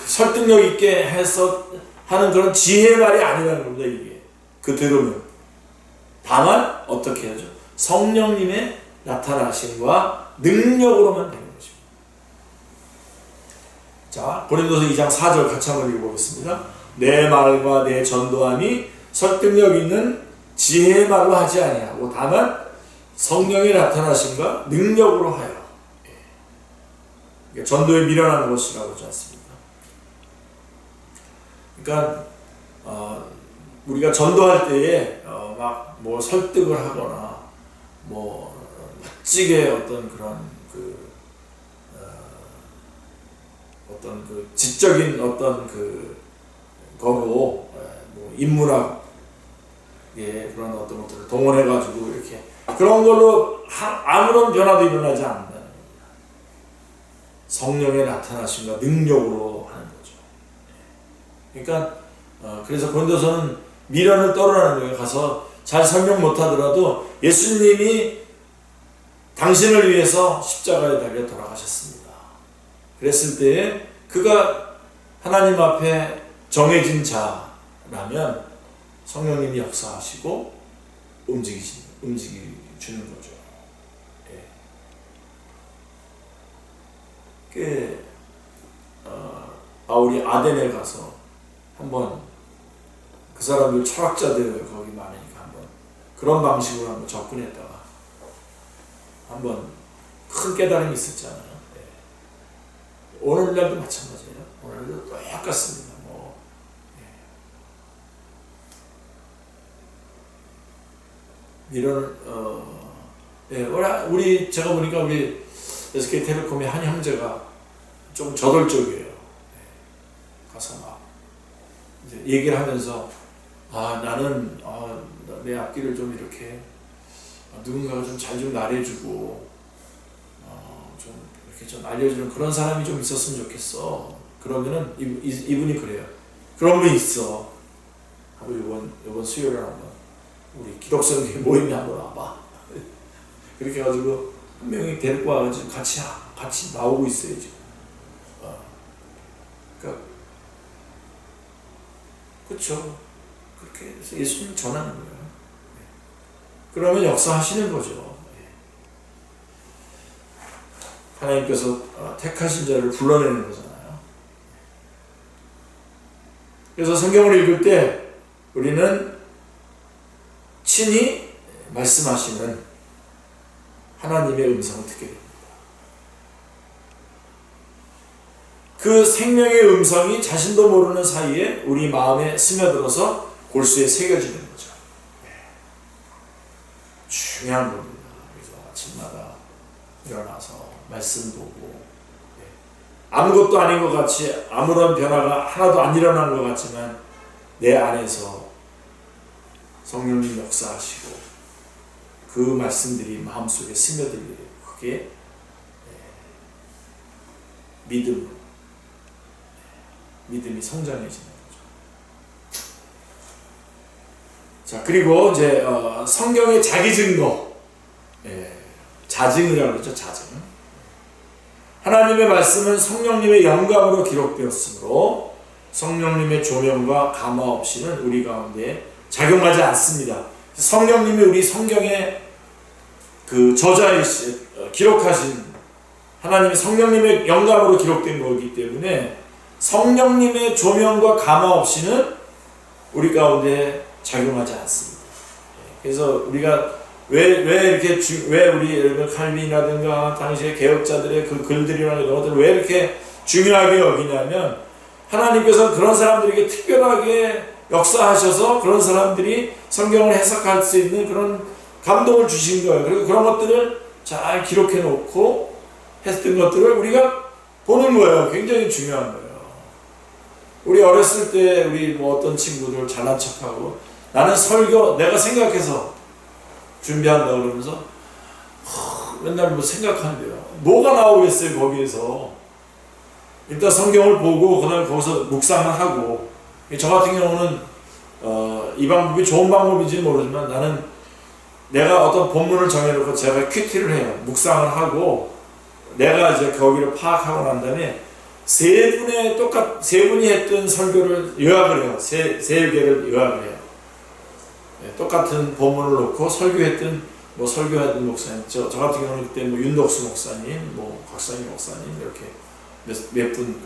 설득력 있게 해서 하는 그런 지혜의 말이 아니라는 겁니다. 이게 그 들으면 다만 어떻게 하죠? 성령님의 나타나심과 능력으로만 되는 것입니다. 자, 고린도서 2장 4절 같이 한번 읽어보겠습니다. 내 말과 내 전도함이 설득력 있는 지혜의 말로 하지 아니하고 다만 성령의 나타나심과 능력으로 하여. 전도에 미련한 것이라고 하지 않습니다. 그러니까 우리가 전도할 때에 막 뭐 설득을 하거나 뭐 멋지게 어떤 그런 어떤 그 지적인 어떤 거로 뭐 인문학 그런 어떤 것들을 동원해 가지고 이렇게 그런 걸로 아무런 변화도 일어나지 않는다는 겁니다. 성령의 나타나심과 능력으로 하는 거죠. 그러니까 그래서 고린도서는 미련을 떨어라는 거예요. 가서 잘 설명 못하더라도 예수님이 당신을 위해서 십자가에 달려 돌아가셨습니다. 그랬을 때에 그가 하나님 앞에 정해진 자라면 성령님이 역사하시고 움직이주는 거죠. 바울이 아덴에 가서 한번 그 사람들 철학자들 거기 많으니까 한번 그런 방식으로 한번 접근했다가 한번 큰 깨달음이 있었잖아요. 오늘날도 마찬가지예요. 오늘날도 똑같습니다. 이런 제가 보니까 우리 SK텔레콤의 한 형제가 좀 저돌적이에요. 가서 막 이제 얘기를 하면서 나는 내 앞길을 좀 이렇게 누군가가 좀 잘 좀 나래주고 좀 이렇게 좀 알려주는 그런 사람이 좀 있었으면 좋겠어. 그러면은 이분이 그래요. 그런 분이 있어. 하고 이번 수요일에 한번 우리 기독성교회 모임에 한번 와봐. 그렇게 해가지고 한 명이 데리고 와가지고 같이 나오고 있어요 지금. 그러니까 그렇죠. 그렇게 해서 예수님 전하는 거예요. 그러면 역사하시는 거죠. 하나님께서 택하신 자를 불러내는 거잖아요. 그래서 성경을 읽을 때 우리는 친히 말씀하시는 하나님의 음성을 듣게 됩니다. 그 생명의 음성이 자신도 모르는 사이에 우리 마음에 스며들어서 골수에 새겨지는 거죠. 중요한 겁니다. 그래서 아침마다 일어나서 말씀 보고 아무것도 아닌 것 같이 아무런 변화가 하나도 안 일어난 것 같지만 내 안에서 성령님 역사하시고 그 말씀들이 마음속에 스며들게 되고 그게 믿음이 성장해지는 거죠. 자, 그리고 이제 성경의 자기 증거, 자증이라고 그러죠. 자증. 하나님의 말씀은 성령님의 영감으로 기록되었으므로 성령님의 조명과 감화 없이는 우리 가운데 작용하지 않습니다. 성령님이 우리 성경의 그 저자이시 기록하신 하나님의 성령님의 영감으로 기록된 거기 때문에 성령님의 조명과 감화 없이는 우리 가운데 작용하지 않습니다. 그래서 우리가 왜 우리 여러분 칼빈이라든가 당시의 개혁자들의 그 글들이나 이런 것들을 왜 이렇게 중요하게 여기냐면 하나님께서 그런 사람들에게 특별하게 역사하셔서 그런 사람들이 성경을 해석할 수 있는 그런 감동을 주신 거예요. 그리고 그런 것들을 잘 기록해 놓고 했던 것들을 우리가 보는 거예요. 굉장히 중요한 거예요. 우리 어렸을 때 우리 뭐 어떤 친구들 잘난 척하고 나는 설교 내가 생각해서 준비한다 그러면서 맨날 뭐 생각하는데요. 뭐가 나오겠어요 거기에서. 일단 성경을 보고 그다음에 거기서 묵상을 하고 저 같은 경우는 이 방법이 좋은 방법인지는 모르지만 나는 내가 어떤 본문을 정해놓고 제가 큐티를 해요. 묵상을 하고 내가 이제 거기를 파악하고 난 다음에 세 분이 했던 설교를 요약을 해요. 세 개를 요약을 해요. 똑같은 본문을 놓고 설교했던 목사님, 저 같은 경우는 그때 뭐 윤덕수 목사님, 뭐 곽상희 목사님 이렇게 몇 분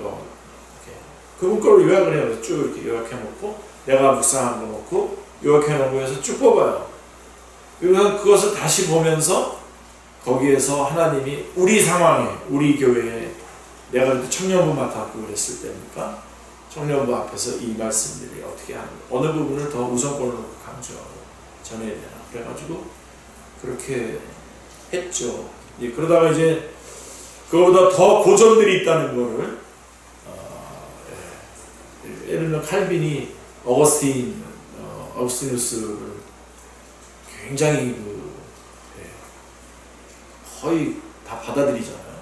그분 거로 요약을 해요. 쭉 이렇게 요약해 놓고 내가 묵상한 거 놓고 요약해 놓은 거에서 쭉 뽑아요. 그리고 그것을 다시 보면서 거기에서 하나님이 우리 상황에, 우리 교회에 내가 그때 청년부 맡았고 그랬을 때니까 청년부 앞에서 이 말씀들이 어떻게 하는 거, 어느 부분을 더 우선권을 놓고 강조하고 전해야 되나, 그래가지고 그렇게 했죠. 그러다가 이제 그거보다 더 고전들이 있다는 거를 예를 들면 칼빈이 어거스티누스를 굉장히 거의 다 받아들이잖아요.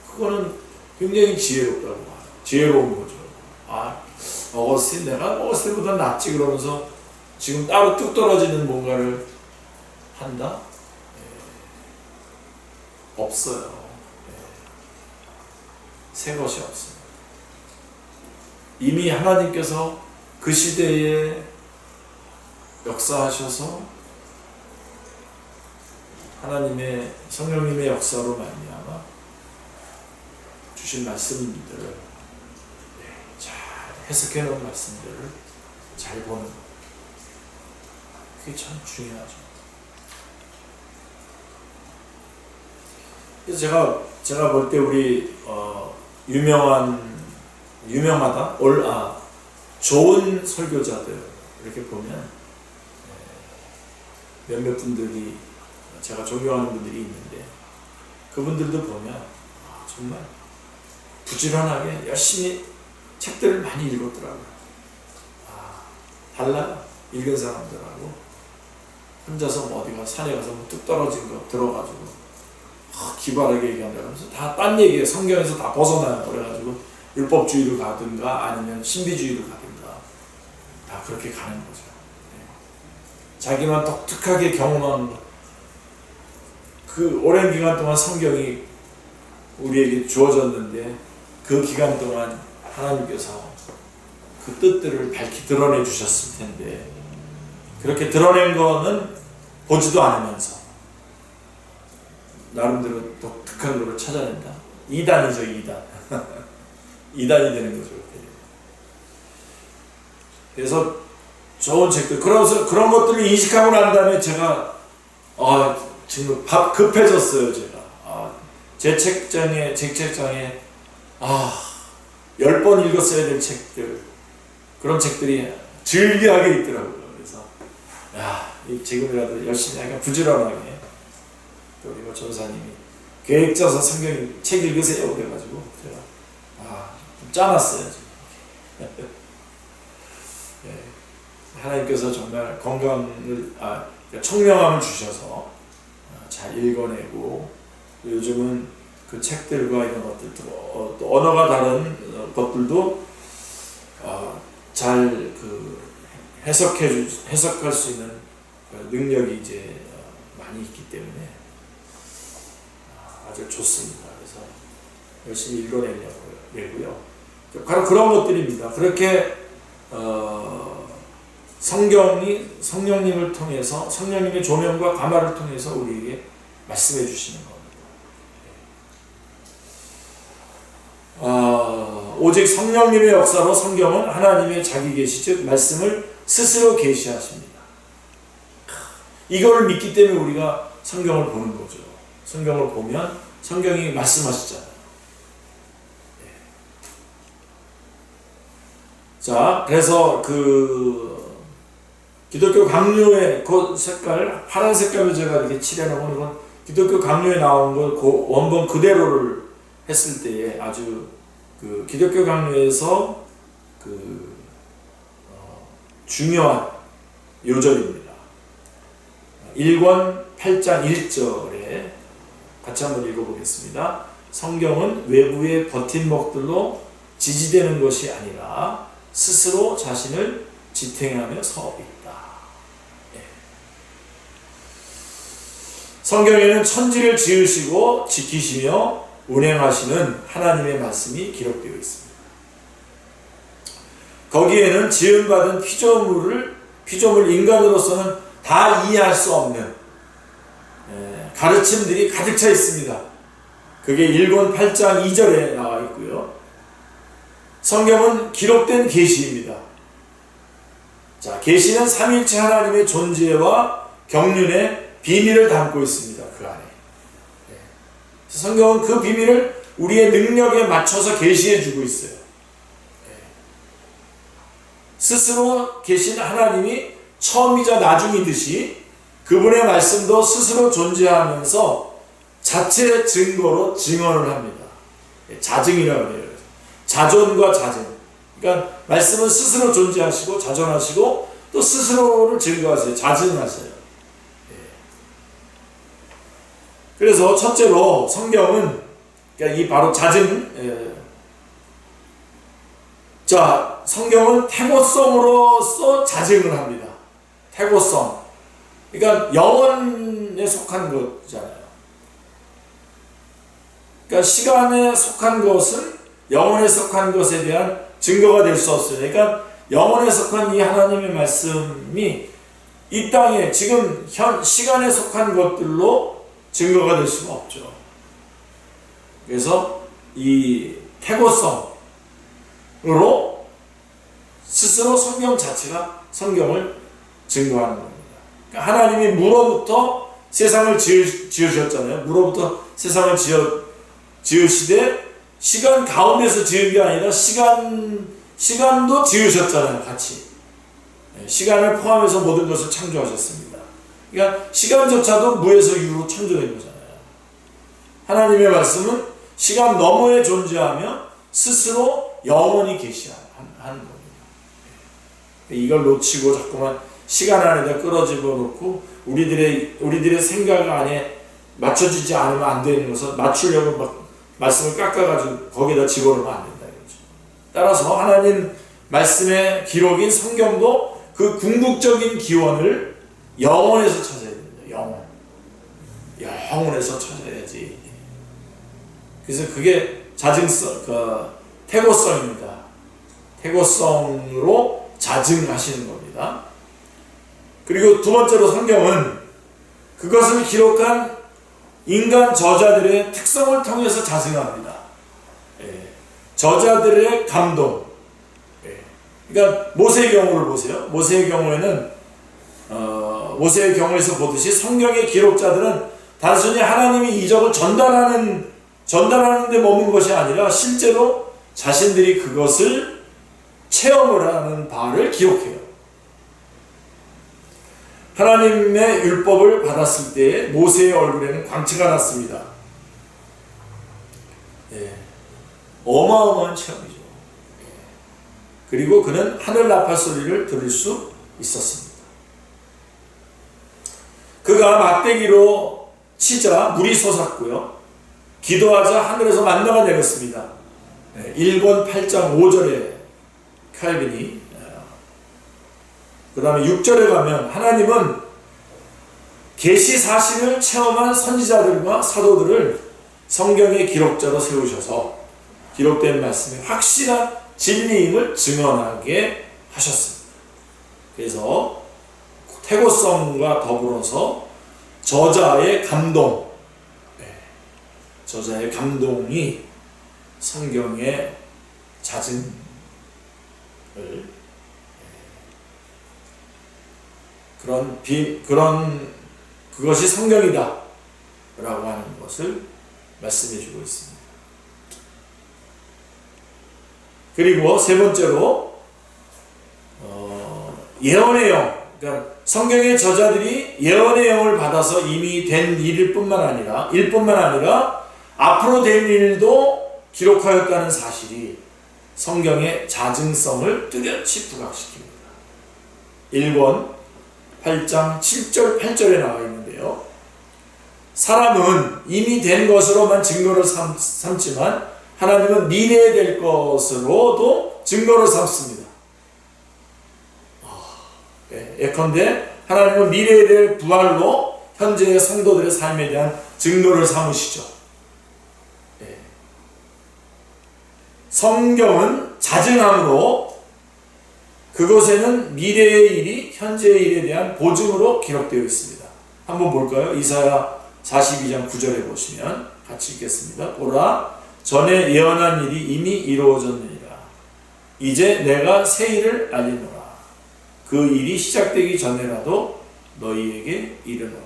그거는 굉장히 지혜롭다고 봐요. 지혜로운 거죠. 어거스틴, 내가 어거스틴보다 낫지 그러면서 지금 따로 뚝 떨어지는 뭔가를 한다? 없어요. 새 것이 없습니다. 이미 하나님께서 그 시대에 역사하셔서 하나님의 성령님의 역사로 말미암아 주신 말씀들을 잘 해석해 놓은 말씀들을 잘 보는 것, 그게 참 중요하죠. 그래서 제가 볼 때 우리 유명하다, 좋은 설교자들 이렇게 보면 몇몇 분들이 제가 존경하는 분들이 있는데 그분들도 보면 정말 부지런하게 열심히 책들을 많이 읽었더라고요. 달라요. 읽은 사람들하고 혼자서 어디가 산에 가서 뚝 떨어진 거 들어가지고 기발하게 얘기한다 그러면서 다 딴 얘기예요. 성경에서 다 벗어나요. 그래가지고 율법주의로 가든가 아니면 신비주의로 가든가 다 그렇게 가는 거죠. 자기만 독특하게 경험한 것, 그 오랜 기간 동안 성경이 우리에게 주어졌는데 그 기간 동안 하나님께서 그 뜻들을 밝히 드러내 주셨을 텐데 그렇게 드러낸 거는 보지도 않으면서 나름대로 독특한 거를 찾아낸다. 이단이죠, 이단. 이단이 되는 거죠. 그래서 좋은 책들, 그런 것들을 인식하고 난 다음에 제가 지금 급해졌어요. 제가 제 책장에 10번 읽었어야 될 책들, 그런 책들이 즐겨하게 있더라고요. 그래서 지금이라도 열심히 하니까 부지런하게 우리 전사님이 계획 짜서 성경 책 읽으세요 그래가지고 제가 좀 짜놨어요. 하나님께서 정말 건강을 청명함을 주셔서 잘 읽어내고 요즘은 그 책들과 이런 것들도 또 언어가 다른 것들도 잘 해석할 수 있는 능력이 이제 많이 있기 때문에 아주 좋습니다. 그래서 열심히 읽어내고요. 바로 그런 것들입니다. 그렇게 성령님을 통해서 성령님의 조명과 감화를 통해서 우리에게 말씀해 주시는 겁니다. 오직 성령님의 역사로 성경은 하나님의 자기 계시 즉 말씀을 스스로 계시하십니다. 이걸 믿기 때문에 우리가 성경을 보는 거죠. 성경을 보면 성경이 말씀하시잖아요. 자, 그래서 기독교 강요의 그 색깔, 파란 색깔로 제가 이렇게 칠해놓은 건 기독교 강요에 나온 걸 원본 그대로를 했을 때에 아주 기독교 강요에서 중요한 요절입니다. 1권 8장 1절에 같이 한번 읽어보겠습니다. 성경은 외부의 버팀목들로 지지되는 것이 아니라 스스로 자신을 지탱하며 서 있다. 성경에는 천지를 지으시고 지키시며 운행하시는 하나님의 말씀이 기록되어 있습니다. 거기에는 지음받은 피조물 인간으로서는 다 이해할 수 없는 가르침들이 가득 차 있습니다. 그게 1권 8장 2절에 나와 있고요. 성경은 기록된 계시입니다. 자, 계시는 삼위일체 하나님의 존재와 경륜의 비밀을 담고 있습니다. 그 안에. 성경은 그 비밀을 우리의 능력에 맞춰서 계시해 주고 있어요. 스스로 계신 하나님이 처음이자 나중이듯이 그분의 말씀도 스스로 존재하면서 자체 증거로 증언을 합니다. 자증이라고 해요. 자존과 자증. 그러니까 말씀은 스스로 존재하시고 자존하시고 또 스스로를 증거하세요. 자증하세요. 그래서 첫째로 성경은 그러니까 이 바로 자증. 자, 성경은 태고성으로서 자증을 합니다. 태고성. 그러니까 영혼에 속한 거잖아요. 그러니까 시간에 속한 것은 영혼에 속한 것에 대한 증거가 될 수 없어요. 그러니까 영혼에 속한 이 하나님의 말씀이 이 땅에 지금 시간에 속한 것들로 증거가 될 수가 없죠. 그래서 이 태고성으로 스스로 성경 자체가 성경을 증거하는 겁니다. 그러니까 하나님이 물로부터 세상을 지으셨잖아요. 물로부터 세상을 지으시되 시간 가운데서 지은 게 아니라 시간도 지으셨잖아요. 같이. 시간을 포함해서 모든 것을 창조하셨습니다. 그러니까 시간조차도 무에서 유로 창조된 거잖아요. 하나님의 말씀은 시간 너머에 존재하며 스스로 영원히 계시하는 겁니다. 이걸 놓치고 자꾸만 시간 안에다 끌어집어 놓고 우리들의 생각 안에 맞춰지지 않으면 안 되는 것을 맞추려고 막 말씀을 깎아가지고 거기다 집어넣으면 안 된다 이거죠. 따라서 하나님 말씀의 기록인 성경도 그 궁극적인 기원을 영혼에서 찾아야 됩니다. 영혼에서 찾아야지. 그래서 그게 자증성, 태고성입니다. 태고성으로 자증하시는 겁니다. 그리고 두 번째로 성경은 그것을 기록한 인간 저자들의 특성을 통해서 자증합니다. 저자들의 감동. 그러니까 모세의 경우를 보세요. 모세의 경우에는 모세의 경우에서 보듯이 성경의 기록자들은 단순히 하나님이 이적을 전달하는 데 머문 것이 아니라 실제로 자신들이 그것을 체험을 하는 바를 기록해요. 하나님의 율법을 받았을 때 모세의 얼굴에는 광채가 났습니다. 어마어마한 체험이죠. 그리고 그는 하늘 나팔 소리를 들을 수 있었습니다. 그가 막대기로 치자 물이 솟았고요. 기도하자 하늘에서 만나가 내렸습니다. 1권 8장 5절에 칼빈이 그 다음에 6절에 가면 하나님은 계시 사실을 체험한 선지자들과 사도들을 성경의 기록자로 세우셔서 기록된 말씀의 확실한 진리임을 증언하게 하셨습니다. 그래서 태고성과 더불어서 저자의 감동이 성경의 자증을 그것이 성경이다 라고 하는 것을 말씀해 주고 있습니다. 그리고 세 번째로 예언의 영, 그러니까 성경의 저자들이 예언의 영을 받아서 이미 된 일일 뿐만 아니라 앞으로 될 일도 기록하였다는 사실이 성경의 자증성을 뚜렷이 부각시킵니다. 1권 8장 7절 8절에 나와 있는데요. 사람은 이미 된 것으로만 증거를 삼지만 하나님은 미래에 될 것으로도 증거를 삼습니다. 예컨대 하나님은 미래에 될 부활로 현재의 성도들의 삶에 대한 증거를 삼으시죠. 성경은 자증함으로 그곳에는 미래의 일이 현재의 일에 대한 보증으로 기록되어 있습니다. 한번 볼까요? 이사야 42장 9절에 보시면 같이 읽겠습니다. 보라, 전에 예언한 일이 이미 이루어졌느니라. 이제 내가 새 일을 알리노라. 그 일이 시작되기 전에라도 너희에게 이르노라.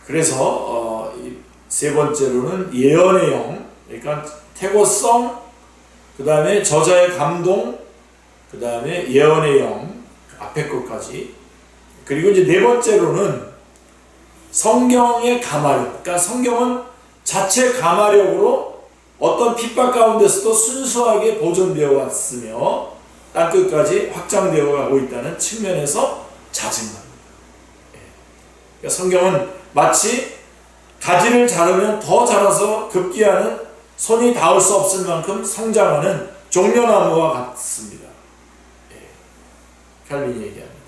그래서 세 번째로는 예언의 영, 그러니까 태고성, 그 다음에 저자의 감동, 그 다음에 예언의 영, 앞에 것까지. 그리고 이제 네 번째로는 성경의 감화력. 그러니까 성경은 자체 감화력으로 어떤 핍박 가운데서도 순수하게 보존되어 왔으며 땅끝까지 확장되어 가고 있다는 측면에서 자증합니다. 그러니까 성경은 마치 가지를 자르면 더 자라서 급기야는 손이 닿을 수 없을 만큼 성장하는 종려나무와 같습니다. 칼빈이 얘기합니다.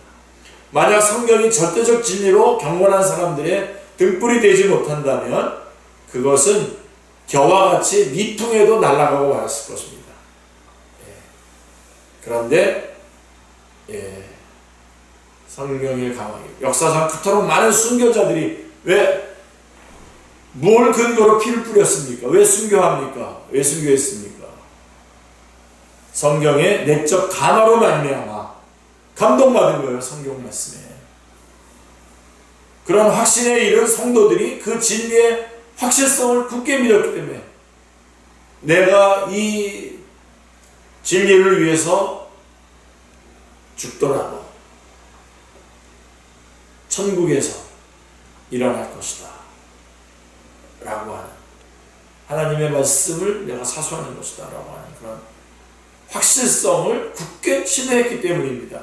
만약 성경이 절대적 진리로 경건한 사람들의 등불이 되지 못한다면 그것은 겨와 같이 미풍에도 날아가고 말았을 것입니다. 그런데 성경의 강하게 역사상 그토록 많은 순교자들이 왜 뭘 근거로 피를 뿌렸습니까? 왜 순교합니까? 왜 순교했습니까? 성경의 내적 감화로 말미암아 감동받은 거예요. 성경 말씀에. 그런 확신에 이른 성도들이 그 진리의 확실성을 굳게 믿었기 때문에 내가 이 진리를 위해서 죽더라도 천국에서 일어날 것이다 라고 하는, 하나님의 말씀을 내가 사수하는 것이다 라고 하는 그런 확실성을 굳게 신뢰했기 때문입니다.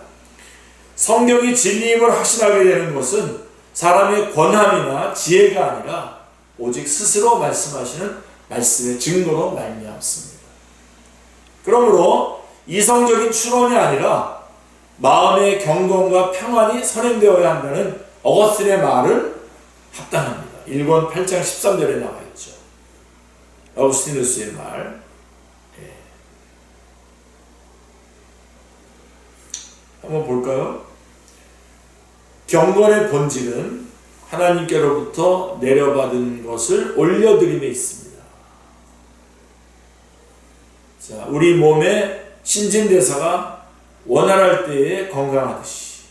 성경이 진리임을 확신하게 되는 것은 사람의 권함이나 지혜가 아니라 오직 스스로 말씀하시는 말씀의 증거로 말미암습니다. 그러므로 이성적인 추론이 아니라 마음의 경건과 평안이 선행되어야 한다는 어거스틴의 말을 합당합니다. 1권 8장 13절에 나와 있죠. 어거스티누스의 말. 한번 볼까요? 경건의 본질은 하나님께로부터 내려받은 것을 올려드림에 있습니다. 자, 우리 몸의 신진대사가 원활할 때에 건강하듯이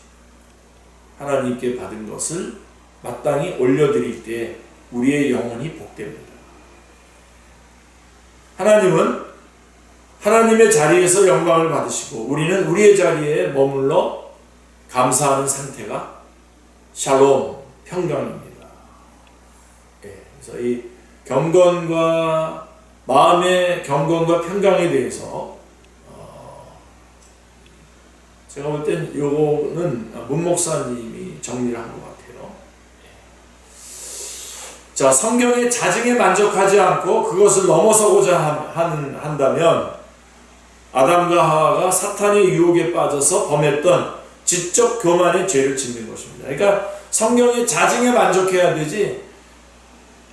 하나님께 받은 것을 마땅히 올려드릴 때 우리의 영혼이 복됩니다. 하나님은 하나님의 자리에서 영광을 받으시고 우리는 우리의 자리에 머물러 감사하는 상태가 샬롬, 평강입니다. 그래서 이 경건과 마음의 경건과 평강에 대해서 제가 볼 땐 요거는 문 목사님이 정리를 한 것 같아요. 자, 성경의 자증에 만족하지 않고 그것을 넘어서고자 한다면 아담과 하와가 사탄의 유혹에 빠져서 범했던 지적 교만의 죄를 짓는 것입니다. 그러니까 성경의 자증에 만족해야 되지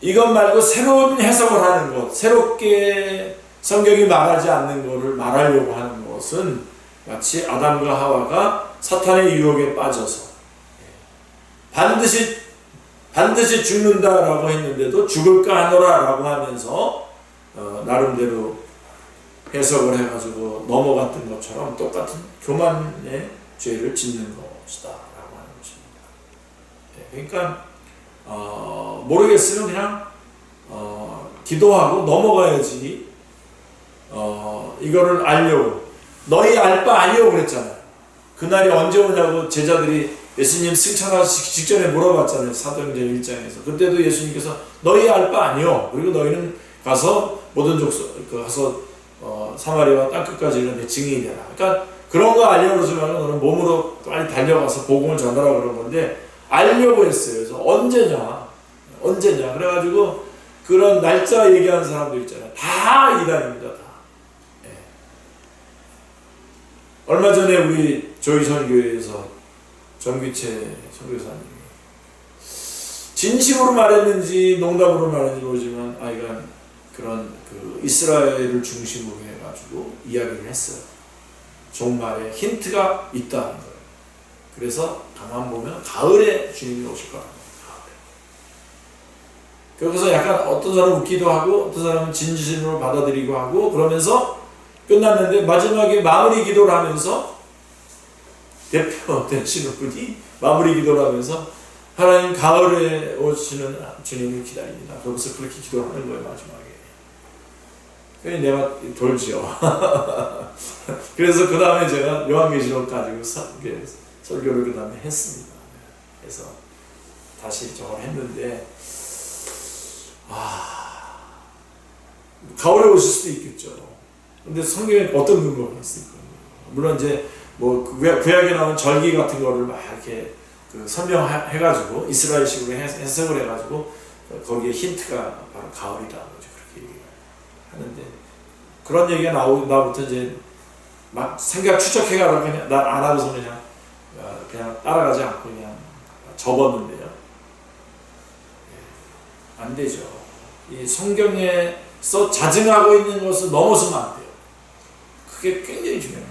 이것 말고 새로운 해석을 하는 것, 새롭게 성경이 말하지 않는 것을 말하려고 하는 것은 마치 아담과 하와가 사탄의 유혹에 빠져서 반드시 죽는다라고 했는데도 죽을까 하노라라고 하면서 나름대로 해석을 해가지고 넘어갔던 것처럼 똑같은 교만의 죄를 짓는 것이다 라고 하는 것입니다. 그러니까 모르겠으면 그냥 기도하고 넘어가야지. 이거를 알려고, 너희 알 바 아니오 그랬잖아요. 그날이 언제 오냐고 제자들이 예수님 승천하시기 직전에 물어봤잖아요. 사도행전 1장에서. 그때도 예수님께서 너희 알 바 아니오. 그리고 너희는 가서 모든 족속 가서 사마리아와 땅끝까지 이런 증인이 되라. 그러니까 그런 거 알려고 그러지 말고 너는 몸으로 빨리 달려가서 복음을 전하라고 그런 건데 알려고 했어요. 그래서 언제냐 그래가지고 그런 날짜 얘기하는 사람들 있잖아요. 다 이단입니다. 다. 얼마 전에 우리 조이선교회에서 정규채 선교사님이 진심으로 말했는지 농담으로 말했는지 모르지만 아이가 그런 그 이스라엘을 중심으로 해가지고 이야기를 했어요. 종말에 힌트가 있다는 거예요. 그래서 가만 보면 가을에 주님이 오실 거라고. 여기서 약간 어떤 사람은 웃기도 하고 어떤 사람은 진심으로 받아들이고 하고 그러면서 끝났는데 마지막에 마무리 기도를 하면서 대표 되시는 분이 마무리 기도를 하면서 하나님 가을에 오시는 주님을 기다립니다. 그러면서 그렇게 기도하는 거예요. 마지막에. 그래서 내가 돌죠. 그래서 그 다음에 제가 요한계시록 가지고 설교를 그 다음에 했습니다. 그래서 다시 저걸 했는데 가을에 오실 수도 있겠죠. 근데 성경에 어떤 근거가 있을까? 물론 이제 뭐 구약에 나온 절기 같은 거를 막 이렇게 설명해가지고 이스라엘식으로 해석을 해가지고 거기에 힌트가 바로 가을이라는 거죠. 그렇게 하는데 그런 얘기가 나부터 이제 막 생각 추적해가지고 그냥 난 안 하고서 그냥 따라가지 않고 그냥 접었는데요. 안 되죠. 이 성경에서 자증하고 있는 것을 넘어서면 안 돼요. 그게 굉장히 중요한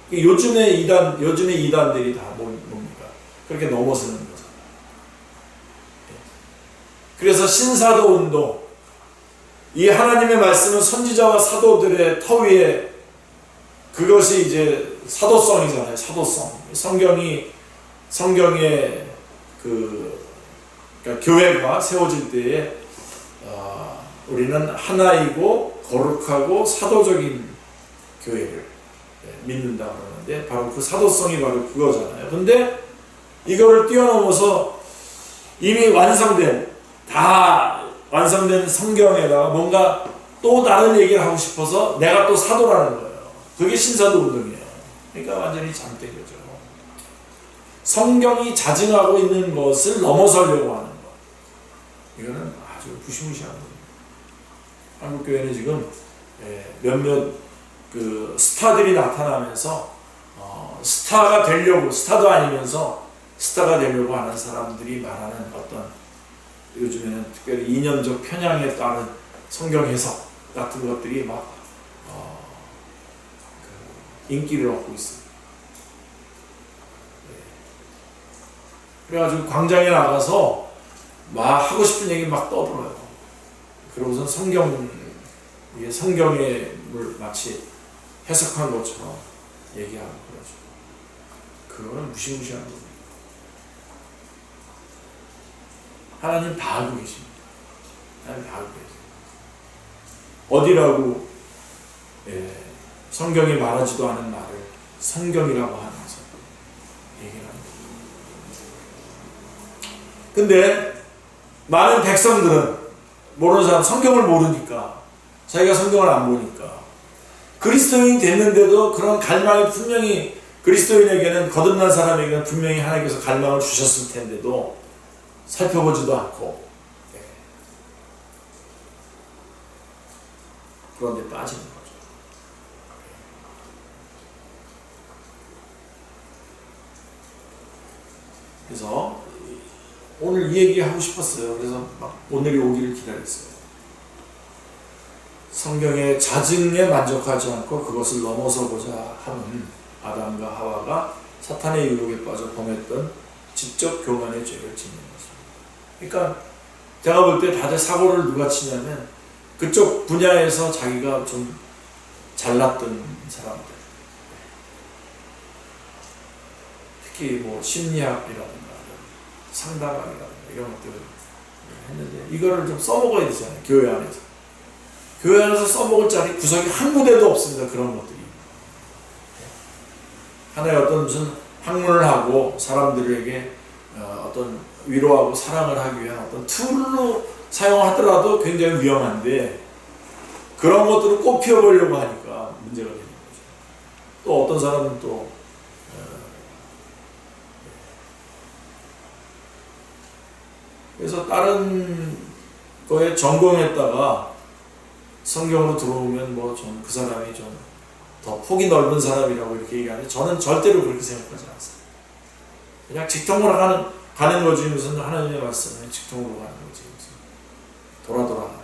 거예요. 요즘의 이단들이 다 뭡니까? 그렇게 넘어서는 거죠. 그래서 신사도 운동, 이 하나님의 말씀은 선지자와 사도들의 터 위에 그것이 이제 사도성이잖아요. 사도성. 성경의 그러니까 교회가 세워질 때에 우리는 하나이고 거룩하고 사도적인 교회를 믿는다 그러는데 바로 그 사도성이 바로 그거잖아요. 근데 이거를 뛰어넘어서 이미 다 완성된 성경에다가 뭔가 또 다른 얘기를 하고 싶어서 내가 또 사도라는 거예요. 그게 신사도 운동이에요. 그러니까 완전히 잘못된 거죠. 성경이 자증하고 있는 것을 넘어서려고 하는 것. 이거는 아주 무시무시한 겁니다. 한국교회는 지금 몇몇 그 스타들이 나타나면서 스타가 되려고, 스타도 아니면서 스타가 되려고 하는 사람들이 말하는 어떤 요즘에는 특별히 이념적 편향에 따른 성경 해석 같은 것들이 막 인기를 얻고 있습니다. 그래가지고 광장에 나가서 막 하고 싶은 얘기 막 떠들어요. 그러고선 성경의 물 마치 해석한 것처럼 얘기하고 그러죠. 그거는 무시무시한 겁니다. 하나님 다 알고 계십니다. 하나님 다 알고 계십니다. 어디라고 성경이 말하지도 않은 말을 성경이라고 하면서 얘기를 합니다. 근데 많은 백성들은 모르는 사람, 성경을 모르니까, 자기가 성경을 안 보니까 그리스도인이 됐는데도 그런 갈망이 분명히 그리스도인에게는, 거듭난 사람에게는 분명히 하나님께서 갈망을 주셨을 텐데도 살펴보지도 않고 그런데 빠지는 거죠. 그래서 오늘 이 얘기 하고 싶었어요. 그래서 막 오늘이 오기를 기다렸어요. 성경의 자증에 만족하지 않고 그것을 넘어서고자 하는 아담과 하와가 사탄의 유혹에 빠져 범했던 지적 교만의 죄를 짓는 것입니다. 그러니까 제가 볼 때 다들 사고를 누가 치냐면 그쪽 분야에서 자기가 좀 잘났던 사람들, 특히 뭐 심리학이라든가 상담학이라든가 이런 것들을 했는데 이거를 좀 써먹어야 되잖아요. 교회 안에서. 교회 안에서 써먹을 자리 구석이 한 군데도 없습니다. 그런 것들이. 하나의 어떤 무슨 학문을 하고 사람들에게 어떤 위로하고 사랑을 하기 위한 어떤 툴로 사용하더라도 굉장히 위험한데 그런 것들을 꼭 피워보려고 하니까 문제가 되는 거죠. 또 어떤 사람은 또 그래서 다른 거에 전공했다가 성경으로 들어오면 뭐 좀 그 사람이 좀 더 폭이 넓은 사람이라고 이렇게 얘기하는데 저는 절대로 그렇게 생각하지 않습니다. 그냥 직통으로 가는 거지 무슨 하나님의 말씀은 직통으로 가는 거지 무슨 돌아 가니까.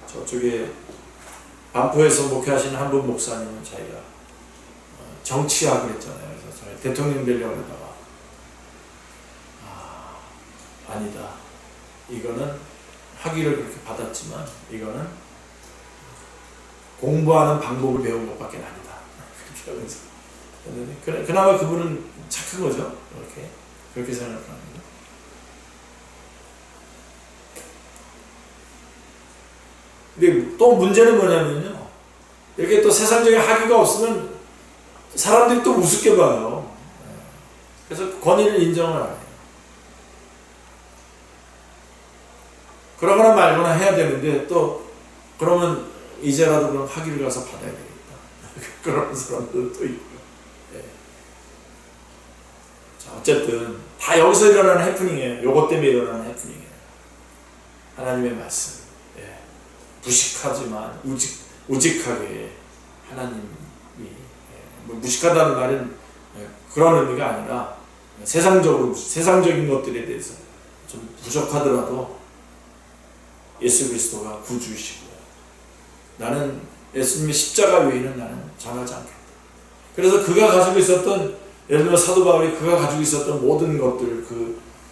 저쪽에 반포에서 목회하시는 한 분 목사님은 자기가 정치학을 했잖아요. 그래서 대통령 되려고 하다가 아니다. 이거는 학위를 그렇게 받았지만 이거는 공부하는 방법을 배운 것밖에 아니다. 그렇게 하면서 그나마 그분은 착한 거죠. 그렇게 생각합니다. 근데 또 문제는 뭐냐면요, 이렇게 또 세상적인 학위가 없으면 사람들이 또 우습게 봐요. 그래서 권위를 인정을 안 해요. 그러거나 말거나 해야 되는데 또 그러면 이제라도 그럼 학위를 가서 받아야 되겠다. 그런 사람들도 있고요. 네. 자, 어쨌든 다 여기서 일어나는 해프닝이에요. 요것 때문에 일어나는 해프닝이에요. 하나님의 말씀. 예. 무식하지만 우직하게 하나님이, 뭐 무식하다는 말은 그런 의미가 아니라 세상적인 것들에 대해서 좀 부족하더라도 예수 그리스도가 구주이시고 나는 예수님의 십자가 외에는 나는 전하지 않겠다. 그래서 그가 가지고 있었던, 예를 들어 사도 바울이 그가 가지고 있었던 모든 것들,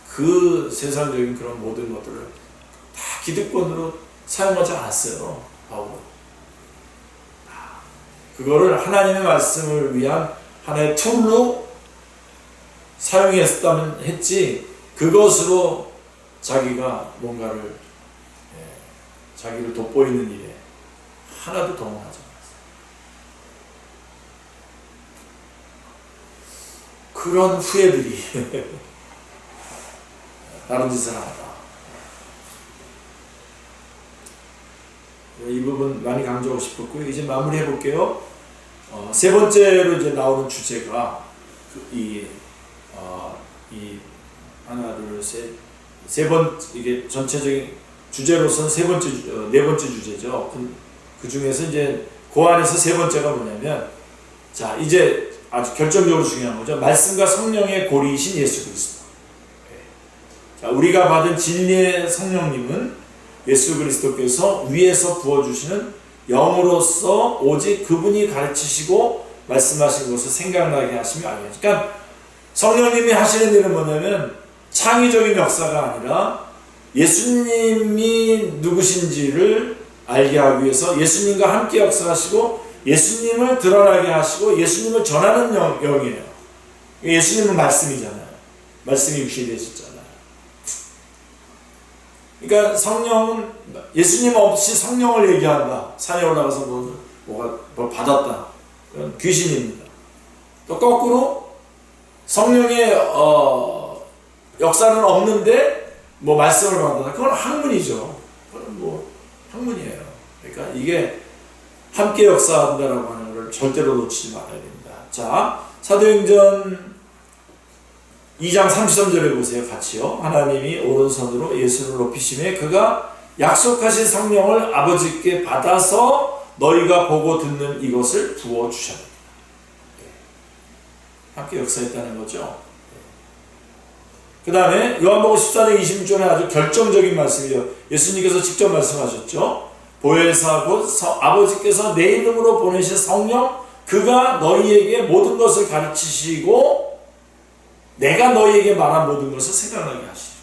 그 세상적인 그런 모든 것들을 다 기득권으로 사용하지 않았어요. 바울은. 그거를 하나님의 말씀을 위한 하나의 툴로 사용했다면 했지, 그것으로 자기가 뭔가를 자기를 돋보이는 일에 하나도 동원하지 않았어요. 그런 후예들이 다른 짓을 하다. 이 부분 많이 강조하고 싶었고요. 이제 마무리해 볼게요. 세 번째로 이제 나오는 주제가 하나, 둘, 셋, 이게 전체적인 주제로서는 네 번째 주제죠. 그 중에서 이제 그 안에서 세 번째가 뭐냐면, 자, 이제 아주 결정적으로 중요한 거죠. 말씀과 성령의 고리이신 예수 그리스도. 자, 우리가 받은 진리의 성령님은 예수 그리스도께서 위에서 부어주시는 영으로서 오직 그분이 가르치시고 말씀하신 것을 생각나게 하시며 알게 하시죠. 그러니까 성령님이 하시는 일은 뭐냐면 창의적인 역사가 아니라 예수님이 누구신지를 알게 하기 위해서 예수님과 함께 역사하시고 예수님을 드러나게 하시고 예수님을 전하는 영이에요. 예수님은 말씀이잖아요. 말씀이 육신이 되셨잖아요. 그러니까 성령은, 예수님 없이 성령을 얘기한다, 산에 올라가서 뭘 받았다, 그건 귀신입니다. 또 거꾸로 성령의 역사는 없는데 뭐 말씀을 받았다, 그건 학문이죠. 그건 뭐 학문이에요. 그러니까 이게 함께 역사한다라고 하는 걸 절대로 놓치지 말아야 됩니다. 자, 사도행전 2장 33절에 보세요. 같이요. 하나님이 오른손으로 예수를 높이시매 그가 약속하신 성령을 아버지께 받아서 너희가 보고 듣는 이것을 부어주셨다. 함께 역사했다는 거죠. 그 다음에 요한복음 14장 26절에 아주 결정적인 말씀이죠. 예수님께서 직접 말씀하셨죠. 보혜사 곧 아버지께서 내 이름으로 보내신 성령, 그가 너희에게 모든 것을 가르치시고 내가 너희에게 말한 모든 것을 생각나게 하시죠.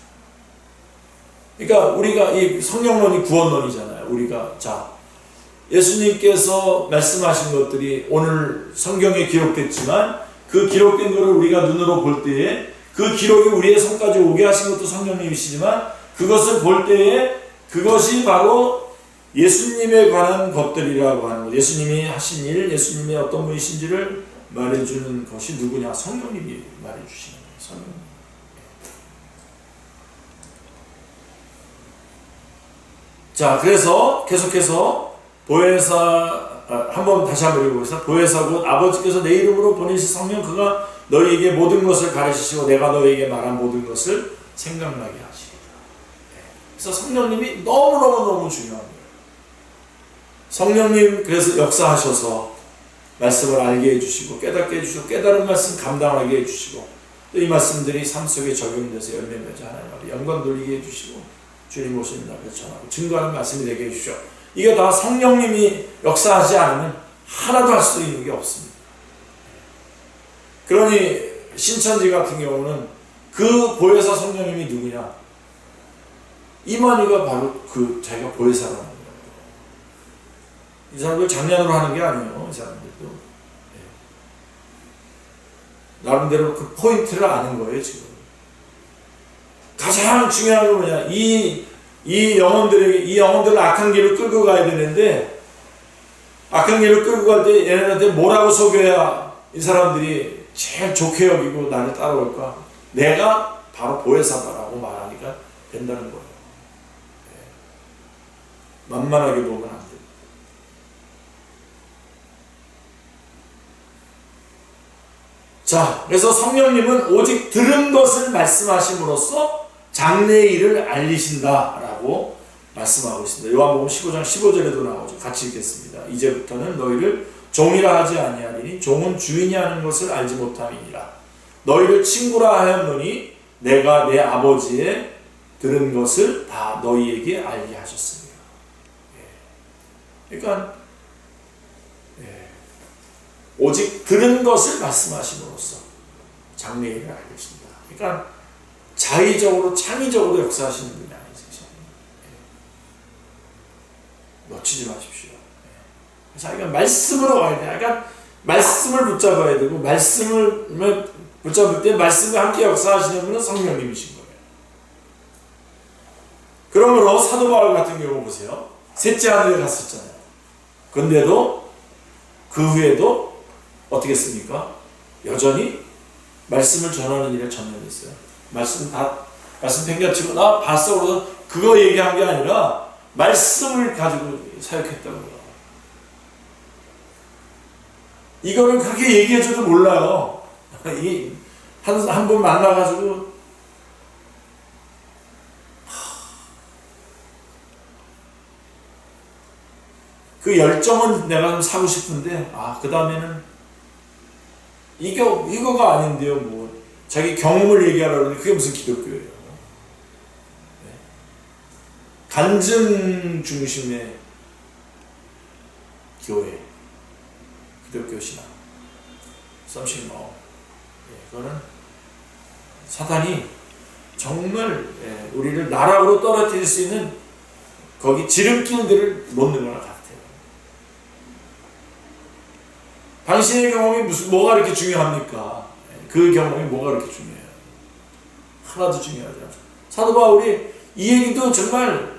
그러니까 우리가 이 성령론이 구원론이잖아요. 우리가, 자, 예수님께서 말씀하신 것들이 오늘 성경에 기록됐지만 그 기록된 것을 우리가 눈으로 볼 때에 그 기록이 우리의 손까지 오게 하신 것도 성령님이시지만 그것을 볼 때에 그것이 바로 예수님에 관한 것들이라고 하는 것, 예수님이 하신 일, 예수님이 어떤 분이신지를 말해주는 것이 누구냐? 성령님이 말해주시는 거예요. 성령님. 자, 그래서 계속해서 다시 한번 읽어보겠습니다. 보혜사 곧 아버지께서 내 이름으로 보내신 성령, 그가 너희에게 모든 것을 가르치시고 내가 너희에게 말한 모든 것을 생각나게 하시리라. 그래서 성령님이 너무너무 중요한 거예요. 성령님 그래서 역사하셔서 말씀을 알게 해주시고 깨닫게 해주시고 깨달은 말씀 감당하게 해주시고 또 이 말씀들이 삶 속에 적용돼서 열매 맺어 하나님 앞에 영광 돌리게 해주시고 주님 오시는 앞에 전하고 증거하는 말씀이 되게 해주시오. 이게 다 성령님이 역사하지 않으면 하나도 할 수 있는 게 없습니다. 그러니 신천지 같은 경우는 그 보혜사 성령님이 누구냐? 이만희가 바로 자기가 보혜사라는 거예요. 이 사람들 장난으로 하는 게 아니에요. 이 사람들도 나름대로 그 포인트를 아는 거예요. 지금 가장 중요한 건 뭐냐, 이 영혼들을 악한 길로 끌고 가야 되는데, 악한 길로 끌고 갈 때 얘네들한테 뭐라고 속여야 이 사람들이 제일 좋게 여기고 나를 따라올까? 내가 바로 보혜사다라고 말하니까 된다는 거예요. 만만하게 보면 안 돼요. 자, 그래서 성령님은 오직 들은 것을 말씀하심으로써 장래의 일을 알리신다라고 말씀하고 있습니다. 요한복음 15장 15절에도 나오죠. 같이 읽겠습니다. 이제부터는 너희를 종이라 하지 아니하리니 종은 주인이 하는 것을 알지 못함이니라. 너희를 친구라 하였노니 내가 내 아버지의 들은 것을 다 너희에게 알게 하셨습니다. 그러니까 오직 들은 것을 말씀하심으로써 장래의 일을 알리신다. 그러니까 자의적으로 창의적으로 역사하시는 분이 아니세요. 놓치지 마십시오. 자기가 말씀으로 와야 돼. 그러니까 말씀을 붙잡아야 되고, 말씀을 붙잡을 때 말씀과 함께 역사하시는 분은 성령님이신 거예요. 그러므로 사도 바울 같은 경우 보세요. 셋째 하늘에 갔었잖아요. 근데도 그 후에도 어떻게 했습니까? 여전히 말씀을 전하는 일에 전념했어요. 말씀 팽개치고 나 봤어 그러서 그거 얘기한 게 아니라 말씀을 가지고 사역했다고요. 이거는 그렇게 얘기해줘도 몰라요. 한 번 만나가지고 그 열정은 내가 좀 사고 싶은데, 그 다음에는 이거가 아닌데요. 뭐 자기 경험을 얘기하라는데 그게 무슨 기독교예요? 간증 중심의 교회, 기독교 신앙, 썸씽 뭐, 그거는 사탄이 정말 우리를 나락으로 떨어뜨릴 수 있는 거기 지름길들을 놓는 거나 같아요. 당신의 경험이 뭐가 그렇게 중요합니까? 그 경험이 뭐가 그렇게 중요해요? 하나도 중요하지 않죠. 사도 바울이 이 얘기도 정말